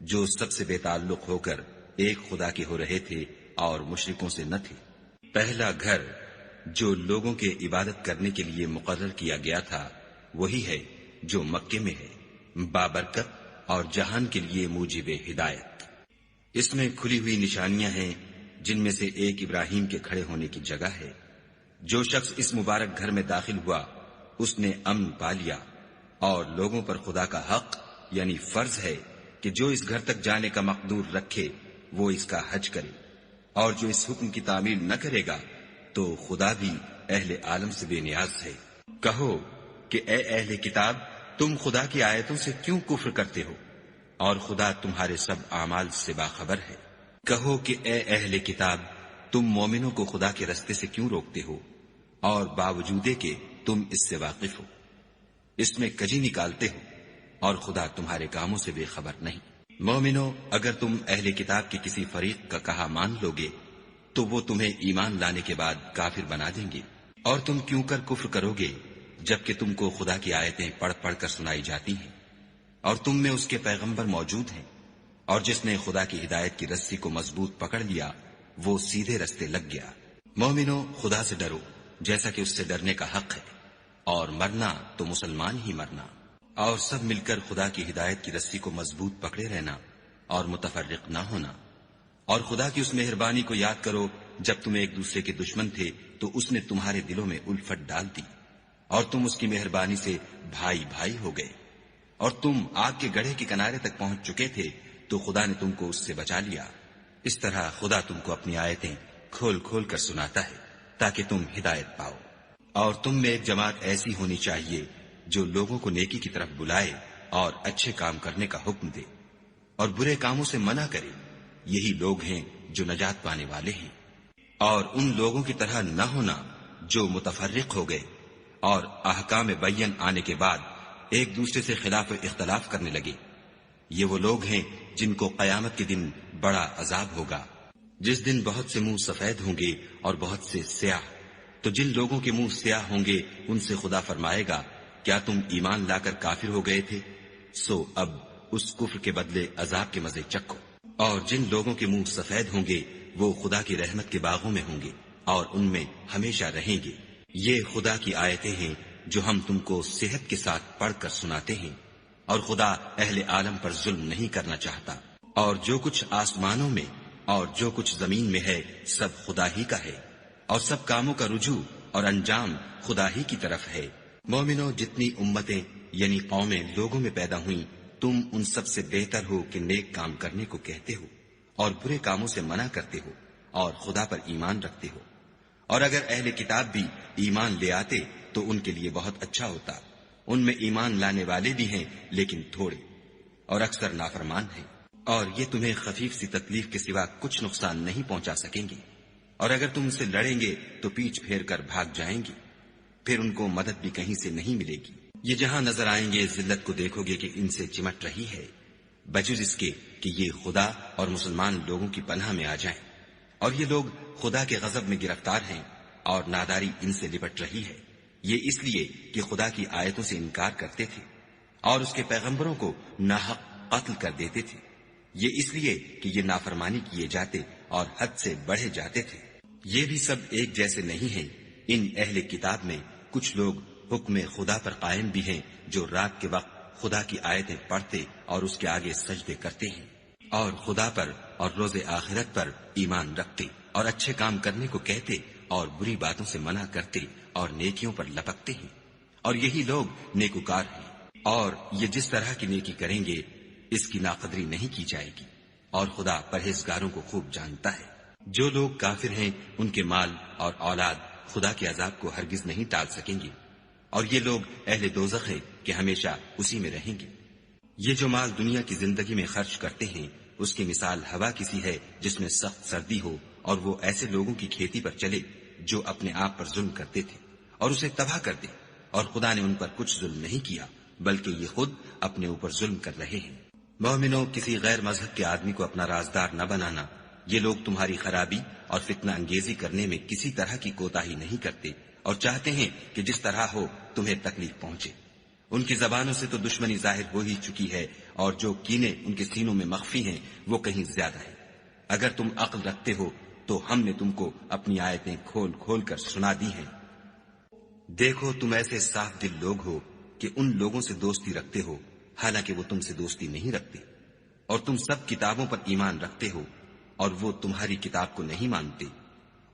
جو سب سے بے تعلق ہو کر ایک خدا کے ہو رہے تھے اور مشرکوں سے نہ تھے۔ پہلا گھر جو لوگوں کے عبادت کرنے کے لیے مقرر کیا گیا تھا وہی ہے جو مکے میں ہے، بابرکت اور جہان کے لیے موجب ہدایت۔ اس میں کھلی ہوئی نشانیاں ہیں جن میں سے ایک ابراہیم کے کھڑے ہونے کی جگہ ہے۔ جو شخص اس مبارک گھر میں داخل ہوا اس نے امن پا لیا، اور لوگوں پر خدا کا حق یعنی فرض ہے کہ جو اس گھر تک جانے کا مقدور رکھے وہ اس کا حج کرے، اور جو اس حکم کی تعمیل نہ کرے گا تو خدا بھی اہل عالم سے بے نیاز ہے۔ کہو کہ اے اہل کتاب، تم خدا کی آیتوں سے کیوں کفر کرتے ہو اور خدا تمہارے سب اعمال سے باخبر ہے۔ کہو کہ اے اہل کتاب، تم مومنوں کو خدا کے رستے سے کیوں روکتے ہو اور باوجود کہ تم اس سے واقف ہو، اس میں کجی نکالتے ہو اور خدا تمہارے کاموں سے بے خبر نہیں۔ مومنو، اگر تم اہل کتاب کے کسی فریق کا کہا مان لو گے تو وہ تمہیں ایمان لانے کے بعد کافر بنا دیں گے، اور تم کیوں کر کفر کرو گے جبکہ تم کو خدا کی آیتیں پڑھ پڑھ کر سنائی جاتی ہیں اور تم میں اس کے پیغمبر موجود ہیں، اور جس نے خدا کی ہدایت کی رسی کو مضبوط پکڑ لیا وہ سیدھے رستے لگ گیا۔ مومنو، خدا سے ڈرو جیسا کہ اس سے ڈرنے کا حق ہے، اور مرنا تو مسلمان ہی مرنا، اور سب مل کر خدا کی ہدایت کی رسی کو مضبوط پکڑے رہنا اور متفرق نہ ہونا۔ اور خدا کی اس مہربانی کو یاد کرو جب تم ایک دوسرے کے دشمن تھے تو اس نے تمہارے دلوں میں الفت ڈال دی، اور تم اس کی مہربانی سے بھائی بھائی ہو گئے، اور تم آگ کے گڑھے کے کنارے تک پہنچ چکے تھے تو خدا نے تم کو اس سے بچا لیا۔ اس طرح خدا تم کو اپنی آیتیں کھول کھول کر سناتا ہے تاکہ تم ہدایت پاؤ۔ اور تم میں ایک جماعت ایسی ہونی چاہیے جو لوگوں کو نیکی کی طرف بلائے اور اچھے کام کرنے کا حکم دے اور برے کاموں سے منع کرے، یہی لوگ ہیں جو نجات پانے والے ہیں۔ اور ان لوگوں کی طرح نہ ہونا جو متفرق ہو گئے اور احکام بین آنے کے بعد ایک دوسرے سے خلاف اختلاف کرنے لگے۔ یہ وہ لوگ ہیں جن کو قیامت کے دن بڑا عذاب ہوگا، جس دن بہت سے منہ سفید ہوں گے اور بہت سے سیاہ۔ تو جن لوگوں کے منہ سیاہ ہوں گے ان سے خدا فرمائے گا، کیا تم ایمان لا کر کافر ہو گئے تھے؟ سو اب اس کفر کے بدلے عذاب کے مزے چکھو۔ اور جن لوگوں کے منہ سفید ہوں گے وہ خدا کی رحمت کے باغوں میں ہوں گے اور ان میں ہمیشہ رہیں گے۔ یہ خدا کی آیتیں ہیں جو ہم تم کو صحت کے ساتھ پڑھ کر سناتے ہیں، اور خدا اہل عالم پر ظلم نہیں کرنا چاہتا۔ اور جو کچھ آسمانوں میں اور جو کچھ زمین میں ہے سب خدا ہی کا ہے، اور سب کاموں کا رجوع اور انجام خدا ہی کی طرف ہے۔ مومنو، جتنی امتیں یعنی قومیں لوگوں میں پیدا ہوئیں، تم ان سب سے بہتر ہو کہ نیک کام کرنے کو کہتے ہو اور برے کاموں سے منع کرتے ہو اور خدا پر ایمان رکھتے ہو۔ اور اگر اہل کتاب بھی ایمان لے آتے تو ان کے لیے بہت اچھا ہوتا۔ ان میں ایمان لانے والے بھی ہیں لیکن تھوڑے، اور اکثر نافرمان ہیں۔ اور یہ تمہیں خفیف سی تکلیف کے سوا کچھ نقصان نہیں پہنچا سکیں گے، اور اگر تم ان سے لڑیں گے تو پیچھ پھیر کر بھاگ جائیں گے، پھر ان کو مدد بھی کہیں سے نہیں ملے گی۔ یہ جہاں نظر آئیں گے ذلت کو دیکھو گے کہ ان سے چمٹ رہی ہے، بجز اس کے کہ یہ خدا اور مسلمان لوگوں کی پناہ میں آ جائیں، اور یہ لوگ خدا کے غضب میں گرفتار ہیں اور ناداری ان سے لپٹ رہی ہے۔ یہ اس لیے کہ خدا کی آیتوں سے انکار کرتے تھے اور اس کے پیغمبروں کو ناحق قتل کر دیتے تھے، یہ اس لیے کہ یہ نافرمانی کیے جاتے اور حد سے بڑھے جاتے تھے۔ یہ بھی سب ایک جیسے نہیں ہیں، ان اہل کتاب میں کچھ لوگ حکم خدا پر قائم بھی ہیں، جو رات کے وقت خدا کی آیتیں پڑھتے اور اس کے آگے سجدے کرتے ہیں، اور خدا پر اور روز آخرت پر ایمان رکھتے اور اچھے کام کرنے کو کہتے اور بری باتوں سے منع کرتے اور نیکیوں پر لپکتے ہیں، اور یہی لوگ نیکوکار ہیں۔ اور یہ جس طرح کی نیکی کریں گے اس کی ناقدری نہیں کی جائے گی، اور خدا پرہیزگاروں کو خوب جانتا ہے۔ جو لوگ کافر ہیں ان کے مال اور اولاد خدا کے عذاب کو ہرگز نہیں ٹال سکیں گے، اور یہ لوگ اہل دوزخ ہیں کہ ہمیشہ اسی میں رہیں گے۔ یہ جو مال دنیا کی زندگی میں خرچ کرتے ہیں اس کی مثال ہوا کسی ہے جس میں سخت سردی ہو اور وہ ایسے لوگوں کی کھیتی پر چلے جو اپنے آپ پر ظلم کرتے تھے اور اسے تباہ کر دے، اور خدا نے ان پر کچھ ظلم نہیں کیا بلکہ یہ خود اپنے اوپر ظلم کر رہے ہیں۔ مومنوں، کسی غیر مذہب کے آدمی کو اپنا رازدار نہ بنانا، یہ لوگ تمہاری خرابی اور فتنہ انگیزی کرنے میں کسی طرح کی کوتاہی نہیں کرتے اور چاہتے ہیں کہ جس طرح ہو تمہیں تکلیف پہنچے۔ ان کی زبانوں سے تو دشمنی ظاہر ہو ہی چکی ہے، اور جو کینے ان کے سینوں میں مخفی ہیں وہ کہیں زیادہ ہے۔ اگر تم عقل رکھتے ہو تو ہم نے تم کو اپنی آیتیں کھول کھول کر سنا دی ہیں۔ دیکھو، تم ایسے صاف دل لوگ ہو کہ ان لوگوں سے دوستی رکھتے ہو حالانکہ وہ تم سے دوستی نہیں رکھتے، اور تم سب کتابوں پر ایمان رکھتے ہو اور وہ تمہاری کتاب کو نہیں مانتے،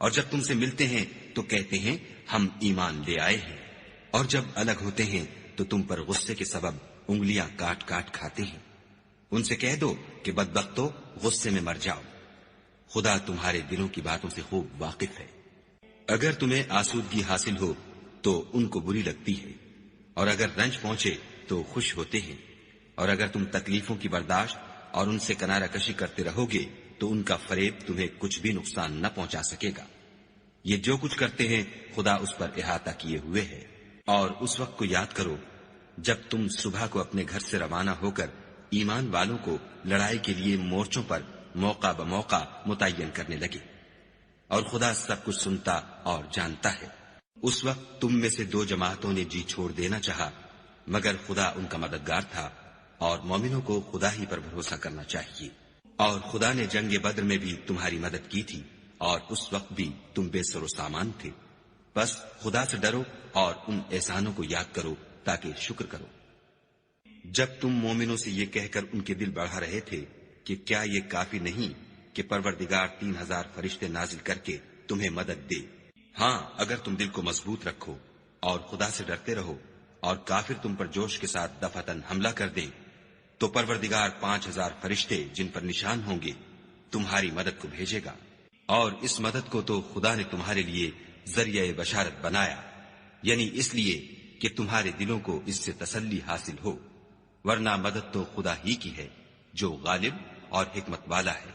اور جب تم سے ملتے ہیں تو کہتے ہیں ہم ایمان لے آئے ہیں، اور جب الگ ہوتے ہیں تو تم پر غصے کے سبب انگلیاں کاٹ کاٹ کھاتے ہیں۔ ان سے کہہ دو کہ بدبختو، غصے میں مر جاؤ، خدا تمہارے دلوں کی باتوں سے خوب واقف ہے۔ اگر تمہیں آسودگی حاصل ہو تو ان کو بری لگتی ہے، اور اگر رنج پہنچے تو خوش ہوتے ہیں، اور اگر تم تکلیفوں کی برداشت اور ان سے کنارہ کشی کرتے رہو گے تو ان کا فریب تمہیں کچھ بھی نقصان نہ پہنچا سکے گا۔ یہ جو کچھ کرتے ہیں خدا اس پر احاطہ کیے ہوئے ہے۔ اور اس وقت کو یاد کرو جب تم صبح کو اپنے گھر سے روانہ ہو کر ایمان والوں کو لڑائی کے لیے مورچوں پر موقع بموقع متعین کرنے لگے، اور خدا سب کچھ سنتا اور جانتا ہے۔ اس وقت تم میں سے 2 جماعتوں نے جی چھوڑ دینا چاہا، مگر خدا ان کا مددگار تھا، اور مومنوں کو خدا ہی پر بھروسہ کرنا چاہیے۔ اور خدا نے جنگ بدر میں بھی تمہاری مدد کی تھی، اور اس وقت بھی تم بے سر و سامان تھے۔ بس خدا سے ڈرو اور ان احسانوں کو یاد کرو تاکہ شکر کرو۔ جب تم مومنوں سے یہ کہہ کر ان کے دل بڑھا رہے تھے کہ کیا یہ کافی نہیں کہ پروردگار 3000 فرشتے نازل کر کے تمہیں مدد دے؟ ہاں، اگر تم دل کو مضبوط رکھو اور خدا سے ڈرتے رہو اور کافر تم پر جوش کے ساتھ دفعتاً حملہ کر دے تو پروردگار 5000 فرشتے جن پر نشان ہوں گے تمہاری مدد کو بھیجے گا، اور اس مدد کو تو خدا نے تمہارے لیے ذریعہ بشارت بنایا، یعنی اس لیے کہ تمہارے دلوں کو اس سے تسلی حاصل ہو، ورنہ مدد تو خدا ہی کی ہے جو غالب اور حکمت والا ہے۔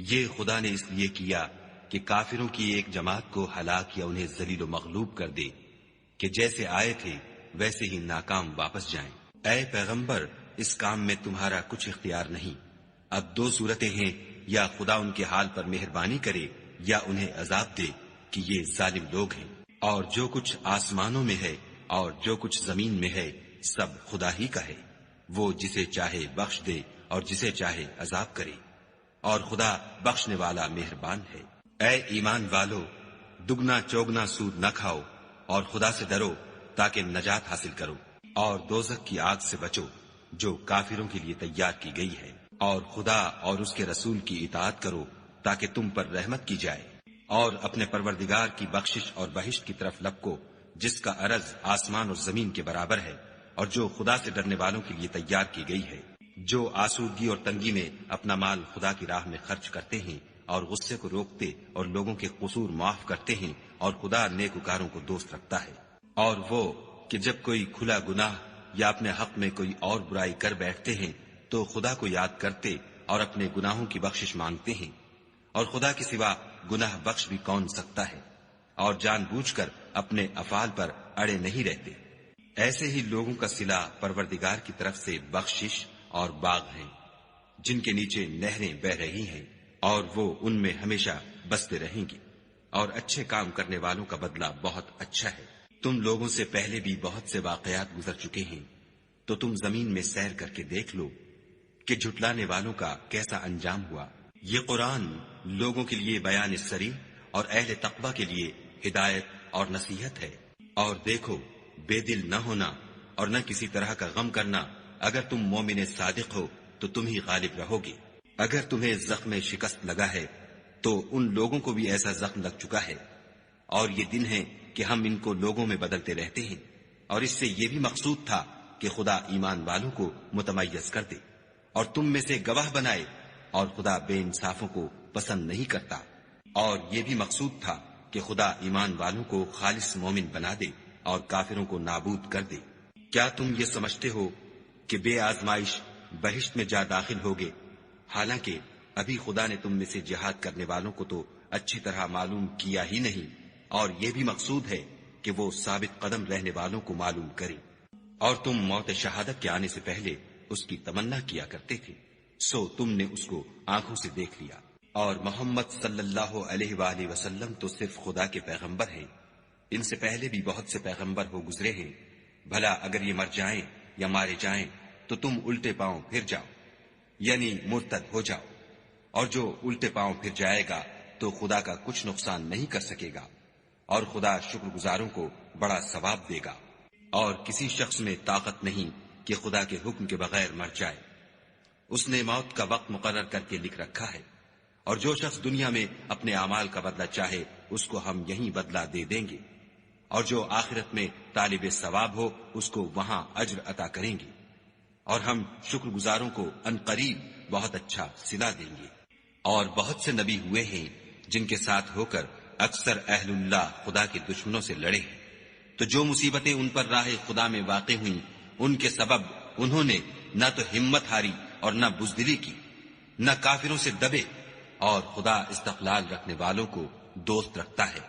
یہ خدا نے اس لیے کیا کہ کافروں کی ایک جماعت کو ہلاک یا انہیں ذلیل و مغلوب کر دے کہ جیسے آئے تھے ویسے ہی ناکام واپس جائیں۔ اے پیغمبر، اس کام میں تمہارا کچھ اختیار نہیں۔ اب 2 صورتیں ہیں، یا خدا ان کے حال پر مہربانی کرے یا انہیں عذاب دے کہ یہ ظالم لوگ ہیں۔ اور جو کچھ آسمانوں میں ہے اور جو کچھ زمین میں ہے سب خدا ہی کا ہے، وہ جسے چاہے بخش دے اور جسے چاہے عذاب کرے، اور خدا بخشنے والا مہربان ہے۔ اے ایمان والو، دگنا چوگنا سود نہ کھاؤ اور خدا سے ڈرو تاکہ نجات حاصل کرو، اور دوزخ کی آگ سے بچو جو کافروں کے لیے تیار کی گئی ہے، اور خدا اور اس کے رسول کی اطاعت کرو تاکہ تم پر رحمت کی جائے، اور اپنے پروردگار کی بخشش اور بہشت کی طرف لپکو جس کا عرض آسمان اور زمین کے برابر ہے، اور جو خدا سے ڈرنے والوں کے لیے تیار کی گئی ہے۔ جو آسودگی اور تنگی میں اپنا مال خدا کی راہ میں خرچ کرتے ہیں اور غصے کو روکتے اور لوگوں کے قصور معاف کرتے ہیں، اور خدا نیکوکاروں کو دوست رکھتا ہے۔ اور وہ کہ جب کوئی کھلا گناہ یا اپنے حق میں کوئی اور برائی کر بیٹھتے ہیں تو خدا کو یاد کرتے اور اپنے گناہوں کی بخشش مانگتے ہیں، اور خدا کے سوا گناہ بخش بھی کون سکتا ہے، اور جان بوجھ کر اپنے افعال پر اڑے نہیں رہتے۔ ایسے ہی لوگوں کا صلہ پروردگار کی طرف سے بخشش اور باغ ہیں، جن کے نیچے نہریں بہ رہی ہیں، اور وہ ان میں ہمیشہ بستے رہیں گی، اور اچھے کام کرنے والوں کا بدلہ بہت اچھا ہے۔ تم لوگوں سے پہلے بھی بہت سے واقعات گزر چکے ہیں، تو تم زمین میں سیر کر کے دیکھ لو کہ جھٹلانے والوں کا کیسا انجام ہوا۔ یہ قرآن لوگوں کے لیے بیان سری اور اہل تقوی کے لیے ہدایت اور نصیحت ہے۔ اور دیکھو، بے دل نہ ہونا اور نہ کسی طرح کا غم کرنا، اگر تم مومن صادق ہو تو تم ہی غالب رہو گے۔ اگر تمہیں زخم شکست لگا ہے تو ان لوگوں کو بھی ایسا زخم لگ چکا ہے، اور یہ دن ہے کہ ہم ان کو لوگوں میں بدلتے رہتے ہیں، اور اس سے یہ بھی مقصود تھا کہ خدا ایمان والوں کو متمیز کر دے اور تم میں سے گواہ بنائے، اور خدا بے انصافوں کو پسند نہیں کرتا۔ اور یہ بھی مقصود تھا کہ خدا ایمان والوں کو خالص مومن بنا دے اور کافروں کو نابود کر دے۔ کیا تم یہ سمجھتے ہو کہ بے آزمائش بہشت میں جا داخل ہوگے، حالانکہ ابھی خدا نے تم میں سے جہاد کرنے والوں کو تو اچھی طرح معلوم کیا ہی نہیں، اور یہ بھی مقصود ہے کہ وہ ثابت قدم رہنے والوں کو معلوم کرے۔ اور تم موت شہادت کے آنے سے پہلے اس کی تمنا کیا کرتے تھے، سو تم نے اس کو آنکھوں سے دیکھ لیا۔ اور محمد صلی اللہ علیہ وآلہ وسلم تو صرف خدا کے پیغمبر ہیں، ان سے پہلے بھی بہت سے پیغمبر ہو گزرے ہیں، بھلا اگر یہ مر جائیں یا مارے جائیں تو تم الٹے پاؤں پھر جاؤ، یعنی مرتد ہو جاؤ، اور جو الٹے پاؤں پھر جائے گا تو خدا کا کچھ نقصان نہیں کر سکے گا، اور خدا شکر گزاروں کو بڑا ثواب دے گا۔ اور کسی شخص میں طاقت نہیں کہ خدا کے حکم کے بغیر مر جائے، اس نے موت کا وقت مقرر کر کے لکھ رکھا ہے، اور جو شخص دنیا میں اپنے اعمال کا بدلہ چاہے اس کو ہم یہیں بدلہ دے دیں گے، اور جو آخرت میں طالب ثواب ہو اس کو وہاں اجر عطا کریں گے، اور ہم شکر گزاروں کو عنقریب بہت اچھا صلہ دیں گے۔ اور بہت سے نبی ہوئے ہیں جن کے ساتھ ہو کر اکثر اہل اللہ خدا کے دشمنوں سے لڑے ہیں، تو جو مصیبتیں ان پر راہ خدا میں واقع ہوئیں ان کے سبب انہوں نے نہ تو ہمت ہاری اور نہ بزدلی کی، نہ کافروں سے دبے، اور خدا استقلال رکھنے والوں کو دوست رکھتا ہے۔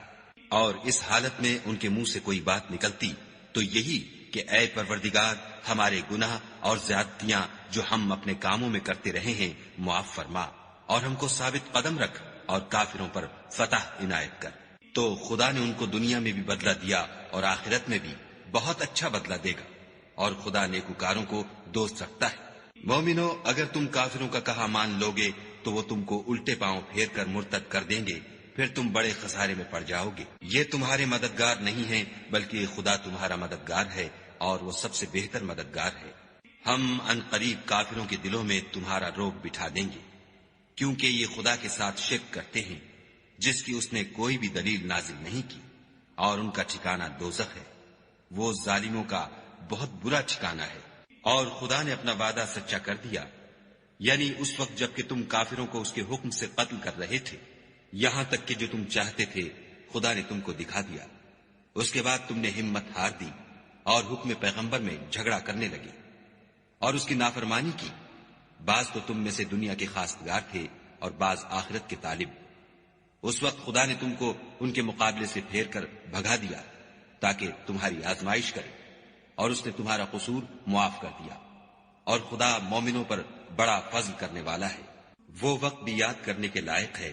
اور اس حالت میں ان کے منہ سے کوئی بات نکلتی تو یہی کہ اے پروردگار، ہمارے گناہ اور زیادتیاں جو ہم اپنے کاموں میں کرتے رہے ہیں معاف فرما، اور ہم کو ثابت قدم رکھ اور کافروں پر فتح عنایت کر۔ تو خدا نے ان کو دنیا میں بھی بدلہ دیا اور آخرت میں بھی بہت اچھا بدلہ دے گا، اور خدا نیکوکاروں کو دوست رکھتا ہے۔ مومنو، اگر تم کافروں کا کہا مان لوگے تو وہ تم کو الٹے پاؤں پھیر کر مرتد کر دیں گے، پھر تم بڑے خسارے میں پڑ جاؤ گے۔ یہ تمہارے مددگار نہیں ہیں بلکہ خدا تمہارا مددگار ہے، اور وہ سب سے بہتر مددگار ہے۔ ہم ان قریب کافروں کے دلوں میں تمہارا روب بٹھا دیں گے، کیونکہ یہ خدا کے ساتھ شرک کرتے ہیں جس کی اس نے کوئی بھی دلیل نازل نہیں کی، اور ان کا ٹھکانہ دوزخ ہے، وہ ظالموں کا بہت برا ٹھکانہ ہے۔ اور خدا نے اپنا وعدہ سچا کر دیا، یعنی اس وقت جب کہ تم کافروں کو اس کے حکم سے قتل کر رہے تھے، یہاں تک کہ جو تم چاہتے تھے خدا نے تم کو دکھا دیا۔ اس کے بعد تم نے ہمت ہار دی اور حکم پیغمبر میں جھگڑا کرنے لگے اور اس کی نافرمانی کی۔ بعض تو تم میں سے دنیا کے خواستگار تھے اور بعض آخرت کے طالب۔ اس وقت خدا نے تم کو ان کے مقابلے سے پھیر کر بھگا دیا تاکہ تمہاری آزمائش کرے، اور اس نے تمہارا قصور معاف کر دیا، اور خدا مومنوں پر بڑا فضل کرنے والا ہے۔ وہ وقت بھی یاد کرنے کے لائق ہے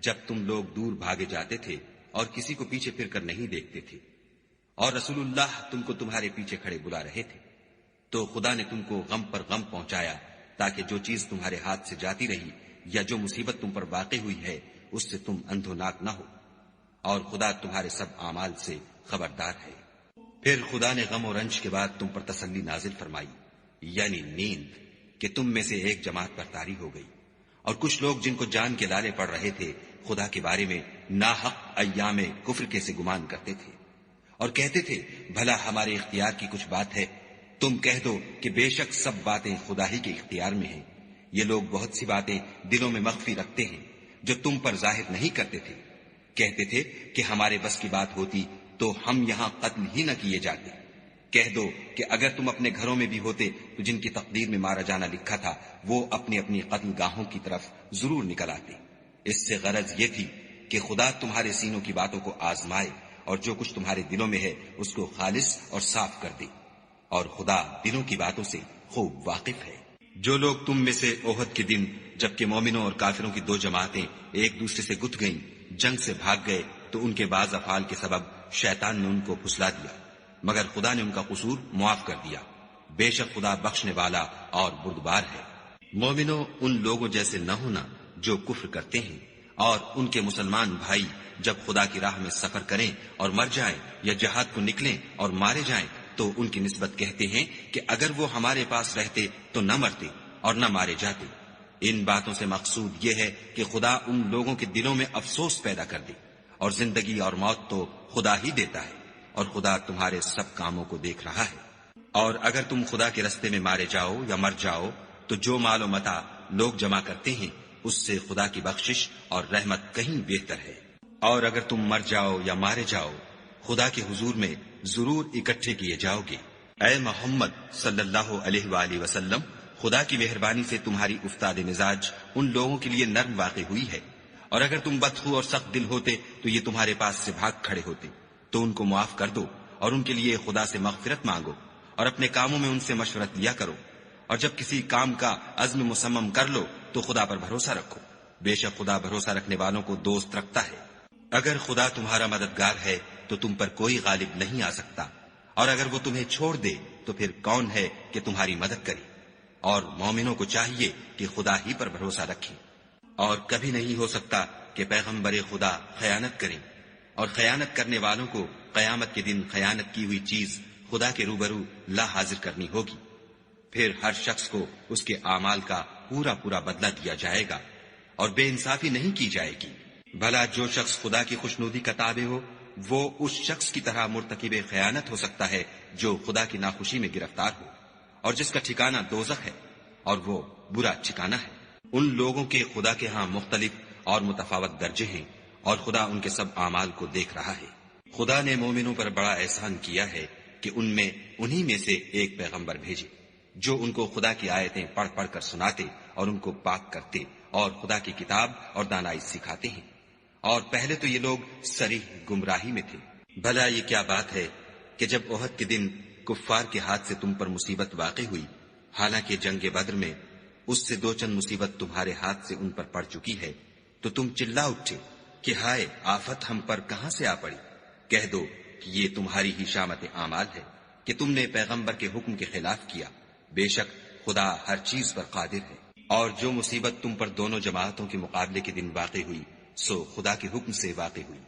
جب تم لوگ دور بھاگے جاتے تھے اور کسی کو پیچھے پھر کر نہیں دیکھتے تھے، اور رسول اللہ تم کو تمہارے پیچھے کھڑے بلا رہے تھے، تو خدا نے تم کو غم پر غم پہنچایا تاکہ جو چیز تمہارے ہاتھ سے جاتی رہی یا جو مصیبت تم پر واقع ہوئی ہے اس سے تم اندھوناک نہ ہو، اور خدا تمہارے سب اعمال سے خبردار ہے۔ پھر خدا نے غم و رنج کے بعد تم پر تسلی نازل فرمائی، یعنی نیند، کہ تم میں سے ایک جماعت پر طاری ہو گئی، اور کچھ لوگ جن کو جان کے لالے پڑ رہے تھے خدا کے بارے میں ناحق ایام کفر کے سے گمان کرتے تھے، اور کہتے تھے بھلا ہمارے اختیار کی کچھ بات ہے؟ تم کہہ دو کہ بے شک سب باتیں خدا ہی کے اختیار میں ہیں۔ یہ لوگ بہت سی باتیں دلوں میں مخفی رکھتے ہیں جو تم پر ظاہر نہیں کرتے تھے۔ کہتے تھے کہ ہمارے بس کی بات ہوتی تو ہم یہاں قتل ہی نہ کیے جاتے، کہہ دو کہ اگر تم اپنے گھروں میں بھی ہوتے تو جن کی تقدیر میں مارا جانا لکھا تھا وہ اپنی اپنی قتل گاہوں کی طرف ضرور نکل آتے۔ اس سے غرض یہ تھی کہ خدا تمہارے سینوں کی باتوں کو آزمائے اور جو کچھ تمہارے دلوں میں ہے اس کو خالص اور صاف کر دے، اور خدا دلوں کی باتوں سے خوب واقف ہے۔ جو لوگ تم میں سے احد کے دن جبکہ مومنوں اور کافروں کی دو جماعتیں ایک دوسرے سے گتھ گئیں جنگ سے بھاگ گئے تو ان کے بعض افعال کے سبب شیطان نے ان کو پھسلا دیا، مگر خدا نے ان کا قصور معاف کر دیا۔ بے شک خدا بخشنے والا اور بردبار ہے۔ مومنوں، ان لوگوں جیسے نہ ہونا جو کفر کرتے ہیں، اور ان کے مسلمان بھائی جب خدا کی راہ میں سفر کریں اور مر جائیں یا جہاد کو نکلیں اور مارے جائیں تو ان کی نسبت کہتے ہیں کہ اگر وہ ہمارے پاس رہتے تو نہ مرتے اور نہ مارے جاتے۔ ان باتوں سے مقصود یہ ہے کہ خدا ان لوگوں کے دلوں میں افسوس پیدا کر دے، اور زندگی اور موت تو خدا ہی دیتا ہے، اور خدا تمہارے سب کاموں کو دیکھ رہا ہے۔ اور اگر تم خدا کے رستے میں مارے جاؤ یا مر جاؤ تو جو مال و متاع لوگ جمع کرتے ہیں اس سے خدا کی بخشش اور رحمت کہیں بہتر ہے۔ اور اگر تم مر جاؤ یا مارے جاؤ خدا کے حضور میں ضرور اکٹھے کیے جاؤ گے۔ اے محمد صلی اللہ علیہ وآلہ وسلم، خدا کی مہربانی سے تمہاری افتاد مزاج ان لوگوں کے لیے نرم واقع ہوئی ہے، اور اگر تم بدخو اور سخت دل ہوتے تو یہ تمہارے پاس سے بھاگ کھڑے ہوتے۔ تو ان کو معاف کر دو اور ان کے لیے خدا سے مغفرت مانگو، اور اپنے کاموں میں ان سے مشورت لیا کرو، اور جب کسی کام کا عزم مصمم کر لو تو خدا پر بھروسہ رکھو، بے شک خدا بھروسہ رکھنے والوں کو دوست رکھتا ہے۔ اگر خدا تمہارا مددگار ہے تو تم پر کوئی غالب نہیں آ سکتا، اور اگر وہ تمہیں چھوڑ دے تو پھر کون ہے کہ تمہاری مدد کرے؟ اور مومنوں کو چاہیے کہ خدا ہی پر بھروسہ رکھیں، اور کبھی نہیں ہو سکتا کہ پیغمبر خدا خیانت کریں، اور خیانت کرنے والوں کو قیامت کے دن خیانت کی ہوئی چیز خدا کے روبرو لا حاضر کرنی ہوگی، پھر ہر شخص کو اس کے اعمال کا پورا پورا بدلہ دیا جائے گا، اور بے انصافی نہیں کی جائے گی۔ بھلا جو شخص خدا کی خوشنودی کا تابع ہو وہ اس شخص کی طرح مرتکب خیانت ہو سکتا ہے جو خدا کی ناخوشی میں گرفتار ہو، اور جس کا ٹھکانہ دوزخ ہے، اور وہ برا ٹھکانہ ہے۔ ان لوگوں کے خدا کے ہاں مختلف اور متفاوت درجے ہیں، اور خدا ان کے سب اعمال کو دیکھ رہا ہے۔ خدا نے مومنوں پر بڑا احسان کیا ہے کہ ان میں انہی میں سے ایک پیغمبر بھیجے جو ان کو خدا کی آیتیں پڑھ پڑھ کر سناتے اور ان کو پاک کرتے اور خدا کی کتاب اور دانائی سکھاتے ہیں، اور پہلے تو یہ لوگ صریح گمراہی میں تھے۔ بھلا یہ کیا بات ہے کہ جب احد کے دن کفار کے ہاتھ سے تم پر مصیبت واقع ہوئی، حالانکہ جنگ بدر میں اس سے دو چند مصیبت تمہارے ہاتھ سے ان پر پڑ چکی ہے، تو تم چلا اٹھے کہ ہائے آفت ہم پر کہاں سے آ پڑی؟ کہہ دو کہ یہ تمہاری ہی شامت اعمال ہے کہ تم نے پیغمبر کے حکم کے خلاف کیا، بے شک خدا ہر چیز پر قادر ہے۔ اور جو مصیبت تم پر دونوں جماعتوں کے مقابلے کے دن واقع ہوئی سو خدا کے حکم سے واقع ہوئی،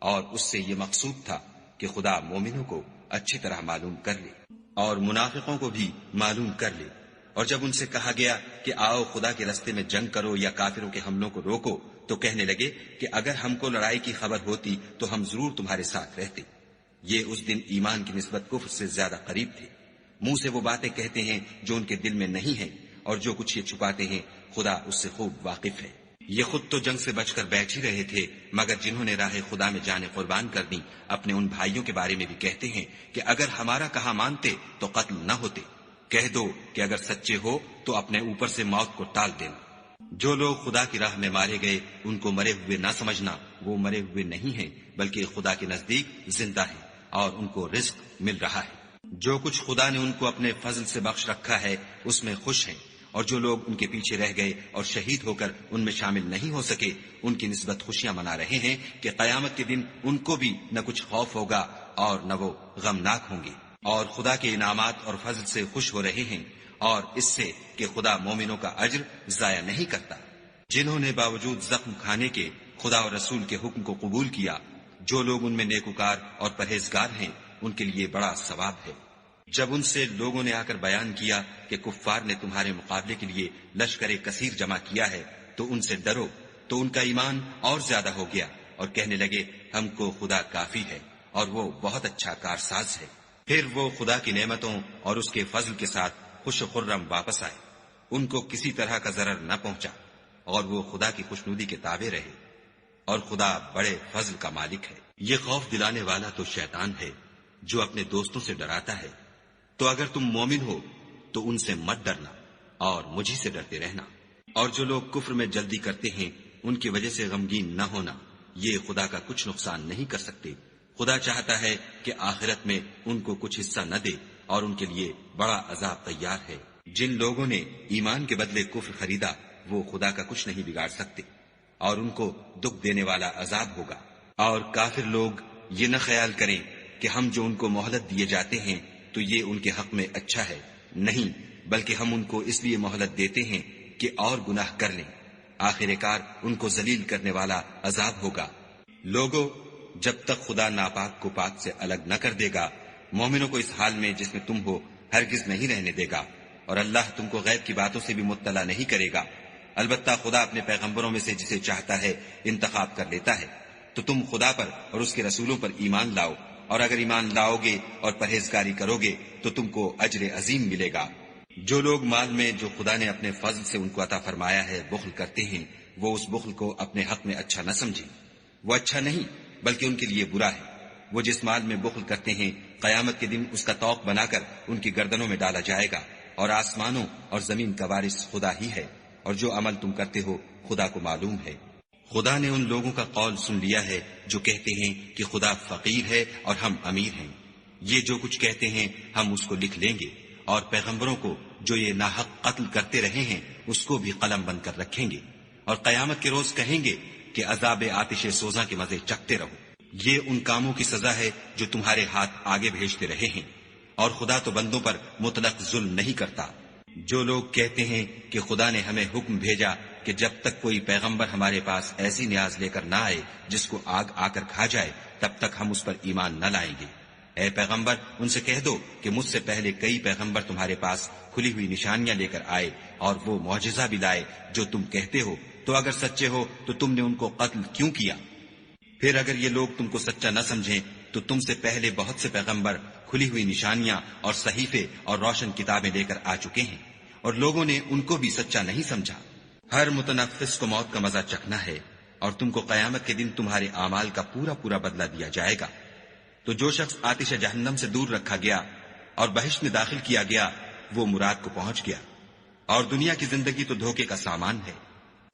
اور اس سے یہ مقصود تھا کہ خدا مومنوں کو اچھی طرح معلوم کر لے اور منافقوں کو بھی معلوم کر لے۔ اور جب ان سے کہا گیا کہ آؤ خدا کے راستے میں جنگ کرو یا کافروں کے حملوں کو روکو تو کہنے لگے کہ اگر ہم کو لڑائی کی خبر ہوتی تو ہم ضرور تمہارے ساتھ رہتے۔ یہ اس دن ایمان کی نسبت کفر سے زیادہ قریب تھے۔ منہ سے وہ باتیں کہتے ہیں جو ان کے دل میں نہیں ہیں، اور جو کچھ یہ چھپاتے ہیں خدا اس سے خوب واقف ہے۔ یہ خود تو جنگ سے بچ کر بیٹھ ہی رہے تھے، مگر جنہوں نے راہ خدا میں جانیں قربان کر دی اپنے ان بھائیوں کے بارے میں بھی کہتے ہیں کہ اگر ہمارا کہا مانتے تو قتل نہ ہوتے۔ کہہ دو کہ اگر سچے ہو تو اپنے اوپر سے موت کو ٹال دینا۔ جو لوگ خدا کی راہ میں مارے گئے ان کو مرے ہوئے نہ سمجھنا، وہ مرے ہوئے نہیں ہیں بلکہ خدا کے نزدیک زندہ ہیں اور ان کو رزق مل رہا ہے۔ جو کچھ خدا نے ان کو اپنے فضل سے بخش رکھا ہے اس میں خوش ہیں، اور جو لوگ ان کے پیچھے رہ گئے اور شہید ہو کر ان میں شامل نہیں ہو سکے ان کی نسبت خوشیاں منا رہے ہیں کہ قیامت کے دن ان کو بھی نہ کچھ خوف ہوگا اور نہ وہ غمناک ہوں گے، اور خدا کے انعامات اور فضل سے خوش ہو رہے ہیں، اور اس سے کہ خدا مومنوں کا اجر ضائع نہیں کرتا۔ جنہوں نے باوجود زخم کھانے کے خدا اور رسول کے حکم کو قبول کیا، جو لوگ ان میں نیکوکار اور پرہیزگار ہیں ان کے لیے بڑا ثواب ہے۔ جب ان سے لوگوں نے آ کر بیان کیا کہ کفار نے تمہارے مقابلے کے لیے لشکر کثیر جمع کیا ہے تو ان سے ڈرو، تو ان کا ایمان اور زیادہ ہو گیا اور کہنے لگے ہم کو خدا کافی ہے اور وہ بہت اچھا کارساز ہے۔ پھر وہ خدا کی نعمتوں اور اس کے فضل کے ساتھ خوش و خرم واپس آئے، ان کو کسی طرح کا ضرر نہ پہنچا، اور وہ خدا کی خوشنودی کے تابع رہے، اور خدا بڑے فضل کا مالک ہے۔ یہ خوف دلانے والا تو شیطان ہے جو اپنے دوستوں سے ڈراتا ہے تو اگر تم مومن ہو تو ان سے مت ڈرنا اور مجھی سے ڈرتے رہنا۔ اور جو لوگ کفر میں جلدی کرتے ہیں ان کی وجہ سے غمگین نہ ہونا، یہ خدا کا کچھ نقصان نہیں کر سکتے۔ خدا چاہتا ہے کہ آخرت میں ان کو کچھ حصہ نہ دے اور ان کے لیے بڑا عذاب تیار ہے۔ جن لوگوں نے ایمان کے بدلے کفر خریدا وہ خدا کا کچھ نہیں بگاڑ سکتے اور ان کو دکھ دینے والا عذاب ہوگا۔ اور کافر لوگ یہ نہ خیال کریں کہ ہم جو ان کو مہلت دیے جاتے ہیں تو یہ ان کے حق میں اچھا ہے، نہیں، بلکہ ہم ان کو اس لیے مہلت دیتے ہیں کہ اور گناہ کر لیں، آخر کار ان کو ذلیل کرنے والا عذاب ہوگا۔ لوگوں، جب تک خدا ناپاک کو پاک سے الگ نہ کر دے گا، مومنوں کو اس حال میں جس میں تم ہو ہرگز نہیں رہنے دے گا، اور اللہ تم کو غیب کی باتوں سے بھی مطلع نہیں کرے گا۔ البتہ خدا اپنے پیغمبروں میں سے جسے چاہتا ہے انتخاب کر لیتا ہے۔ تو تم خدا پر اور اس کے رسولوں پر ایمان لاؤ، اور اگر ایمان لاؤ گے اور پرہیزگاری کرو گے تو تم کو اجر عظیم ملے گا۔ جو لوگ مال میں جو خدا نے اپنے فضل سے ان کو عطا فرمایا ہے بخل کرتے ہیں، وہ اس بخل کو اپنے حق میں اچھا نہ سمجھیں، وہ اچھا نہیں بلکہ ان کے لیے برا ہے۔ وہ جس مال میں بخل کرتے ہیں قیامت کے دن اس کا طوق بنا کر ان کی گردنوں میں ڈالا جائے گا، اور آسمانوں اور زمین کا وارث خدا ہی ہے، اور جو عمل تم کرتے ہو خدا کو معلوم ہے۔ خدا نے ان لوگوں کا قول سن لیا ہے جو کہتے ہیں کہ خدا فقیر ہے اور ہم امیر ہیں۔ یہ جو کچھ کہتے ہیں ہم اس کو لکھ لیں گے، اور پیغمبروں کو جو یہ ناحق قتل کرتے رہے ہیں اس کو بھی قلم بند کر رکھیں گے، اور قیامت کے روز کہیں گے کہ عذاب آتش سوزاں کے مزے چکھتے رہو۔ یہ ان کاموں کی سزا ہے جو تمہارے ہاتھ آگے بھیجتے رہے ہیں، اور خدا تو بندوں پر مطلق ظلم نہیں کرتا۔ جو لوگ کہتے ہیں کہ خدا نے ہمیں حکم بھیجا کہ جب تک کوئی پیغمبر ہمارے پاس ایسی نیاز لے کر نہ آئے جس کو آگ آ کر کھا جائے تب تک ہم اس پر ایمان نہ لائیں گے، اے پیغمبر ان سے کہہ دو کہ مجھ سے پہلے کئی پیغمبر تمہارے پاس کھلی ہوئی نشانیاں لے کر آئے اور وہ معجزہ بھی لائے جو تم کہتے ہو، تو اگر سچے ہو تو تم نے ان کو قتل کیوں کیا؟ پھر اگر یہ لوگ تم کو سچا نہ سمجھیں تو تم سے پہلے بہت سے پیغمبر کھلی ہوئی نشانیاں اور صحیفے اور روشن کتابیں لے کر آ چکے ہیں، اور لوگوں نے ان کو بھی سچا نہیں سمجھا۔ ہر متنفس کو موت کا مزہ چکھنا ہے، اور تم کو قیامت کے دن تمہارے اعمال کا پورا پورا بدلہ دیا جائے گا۔ تو جو شخص آتش جہنم سے دور رکھا گیا اور بہشت میں داخل کیا گیا وہ مراد کو پہنچ گیا، اور دنیا کی زندگی تو دھوکے کا سامان ہے۔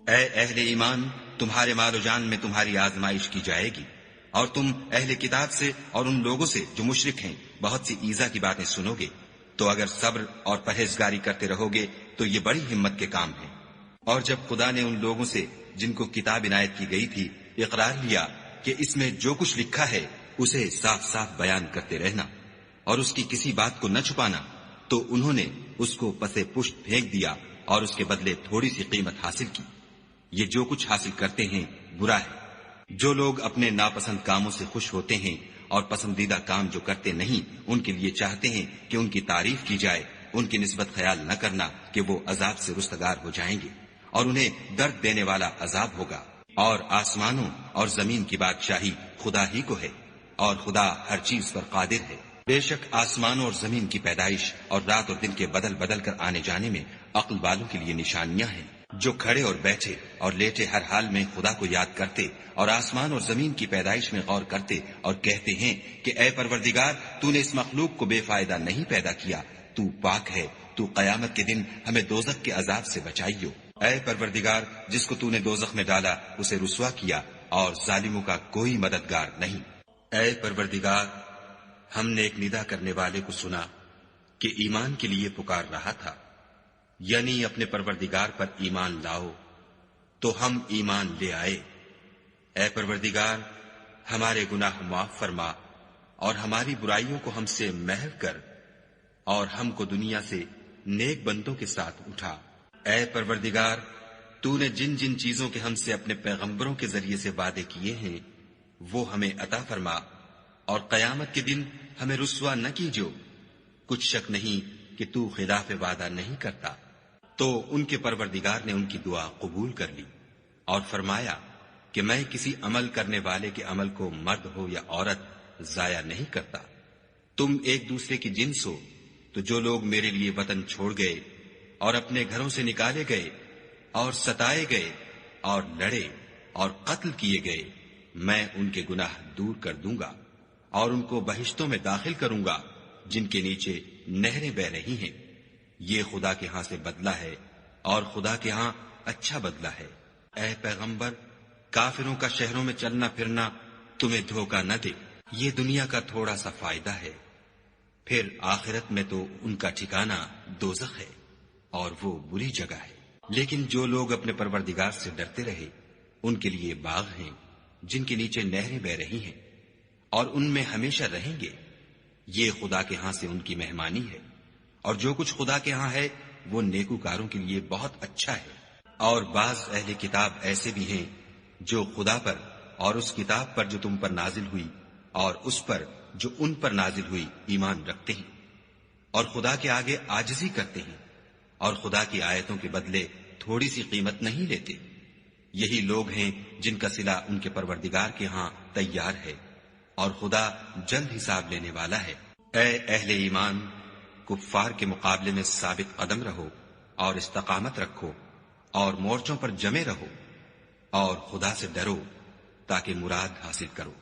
اے اہل ایمان، تمہارے مال و جان میں تمہاری آزمائش کی جائے گی، اور تم اہل کتاب سے اور ان لوگوں سے جو مشرک ہیں بہت سی ایذا کی باتیں سنو گے، تو اگر صبر اور پرہیزگاری کرتے رہو گے تو یہ بڑی ہمت کے کام ہے۔ اور جب خدا نے ان لوگوں سے جن کو کتاب عنایت کی گئی تھی اقرار لیا کہ اس میں جو کچھ لکھا ہے اسے صاف صاف بیان کرتے رہنا اور اس کی کسی بات کو نہ چھپانا، تو انہوں نے اس کو پسے پشت پھینک دیا اور اس کے بدلے تھوڑی سی قیمت حاصل کی۔ یہ جو کچھ حاصل کرتے ہیں برا ہے۔ جو لوگ اپنے ناپسند کاموں سے خوش ہوتے ہیں اور پسندیدہ کام جو کرتے نہیں ان کے لیے چاہتے ہیں کہ ان کی تعریف کی جائے، ان کی نسبت خیال نہ کرنا کہ وہ عذاب سے رستگار ہو جائیں گے اور انہیں درد دینے والا عذاب ہوگا۔ اور آسمانوں اور زمین کی بادشاہی خدا ہی کو ہے، اور خدا ہر چیز پر قادر ہے۔ بے شک آسمانوں اور زمین کی پیدائش اور رات اور دن کے بدل بدل کر آنے جانے میں عقل والوں کے لیے نشانیاں ہیں، جو کھڑے اور بیٹھے اور لیٹے ہر حال میں خدا کو یاد کرتے اور آسمان اور زمین کی پیدائش میں غور کرتے اور کہتے ہیں کہ اے پروردگار، تو نے اس مخلوق کو بے فائدہ نہیں پیدا کیا، تو پاک ہے، تو قیامت کے دن ہمیں دوزخ کے عذاب سے بچائیو۔ اے پروردگار، جس کو تو نے دوزخ میں ڈالا اسے رسوا کیا، اور ظالموں کا کوئی مددگار نہیں۔ اے پروردگار، ہم نے ایک ندا کرنے والے کو سنا کہ ایمان کے لیے پکار رہا تھا، یعنی اپنے پروردگار پر ایمان لاؤ، تو ہم ایمان لے آئے۔ اے پروردگار، ہمارے گناہ معاف فرما اور ہماری برائیوں کو ہم سے محو کر، اور ہم کو دنیا سے نیک بندوں کے ساتھ اٹھا۔ اے پروردگار، تو نے جن جن چیزوں کے ہم سے اپنے پیغمبروں کے ذریعے سے وعدے کیے ہیں وہ ہمیں عطا فرما، اور قیامت کے دن ہمیں رسوا نہ کیجو۔ کچھ شک نہیں کہ تو خلاف وعدہ نہیں کرتا۔ تو ان کے پروردگار نے ان کی دعا قبول کر لی اور فرمایا کہ میں کسی عمل کرنے والے کے عمل کو مرد ہو یا عورت ضائع نہیں کرتا۔ تم ایک دوسرے کی جنس ہو، تو جو لوگ میرے لیے وطن چھوڑ گئے اور اپنے گھروں سے نکالے گئے اور ستائے گئے اور لڑے اور قتل کیے گئے، میں ان کے گناہ دور کر دوں گا اور ان کو بہشتوں میں داخل کروں گا، جن کے نیچے نہریں بہ رہی ہیں، یہ خدا کے ہاں سے بدلہ ہے اور خدا کے ہاں اچھا بدلہ ہے۔ اے پیغمبر، کافروں کا شہروں میں چلنا پھرنا تمہیں دھوکہ نہ دے، یہ دنیا کا تھوڑا سا فائدہ ہے، پھر آخرت میں تو ان کا ٹھکانہ دوزخ ہے اور وہ بری جگہ ہے۔ لیکن جو لوگ اپنے پروردگار سے ڈرتے رہے ان کے لیے باغ ہیں جن کے نیچے نہریں بہ رہی ہیں اور ان میں ہمیشہ رہیں گے، یہ خدا کے ہاں سے ان کی مہمانی ہے، اور جو کچھ خدا کے ہاں ہے وہ نیکوکاروں کے لیے بہت اچھا ہے۔ اور بعض اہل کتاب ایسے بھی ہیں جو خدا پر اور اس کتاب پر جو تم پر نازل ہوئی اور اس پر جو ان پر نازل ہوئی ایمان رکھتے ہیں، اور خدا کے آگے عاجزی کرتے ہیں اور خدا کی آیتوں کے بدلے تھوڑی سی قیمت نہیں لیتے۔ یہی لوگ ہیں جن کا صلہ ان کے پروردگار کے ہاں تیار ہے، اور خدا جلد حساب لینے والا ہے۔ اے اہل ایمان، کفار کے مقابلے میں ثابت قدم رہو اور استقامت رکھو اور مورچوں پر جمے رہو اور خدا سے ڈرو تاکہ مراد حاصل کرو۔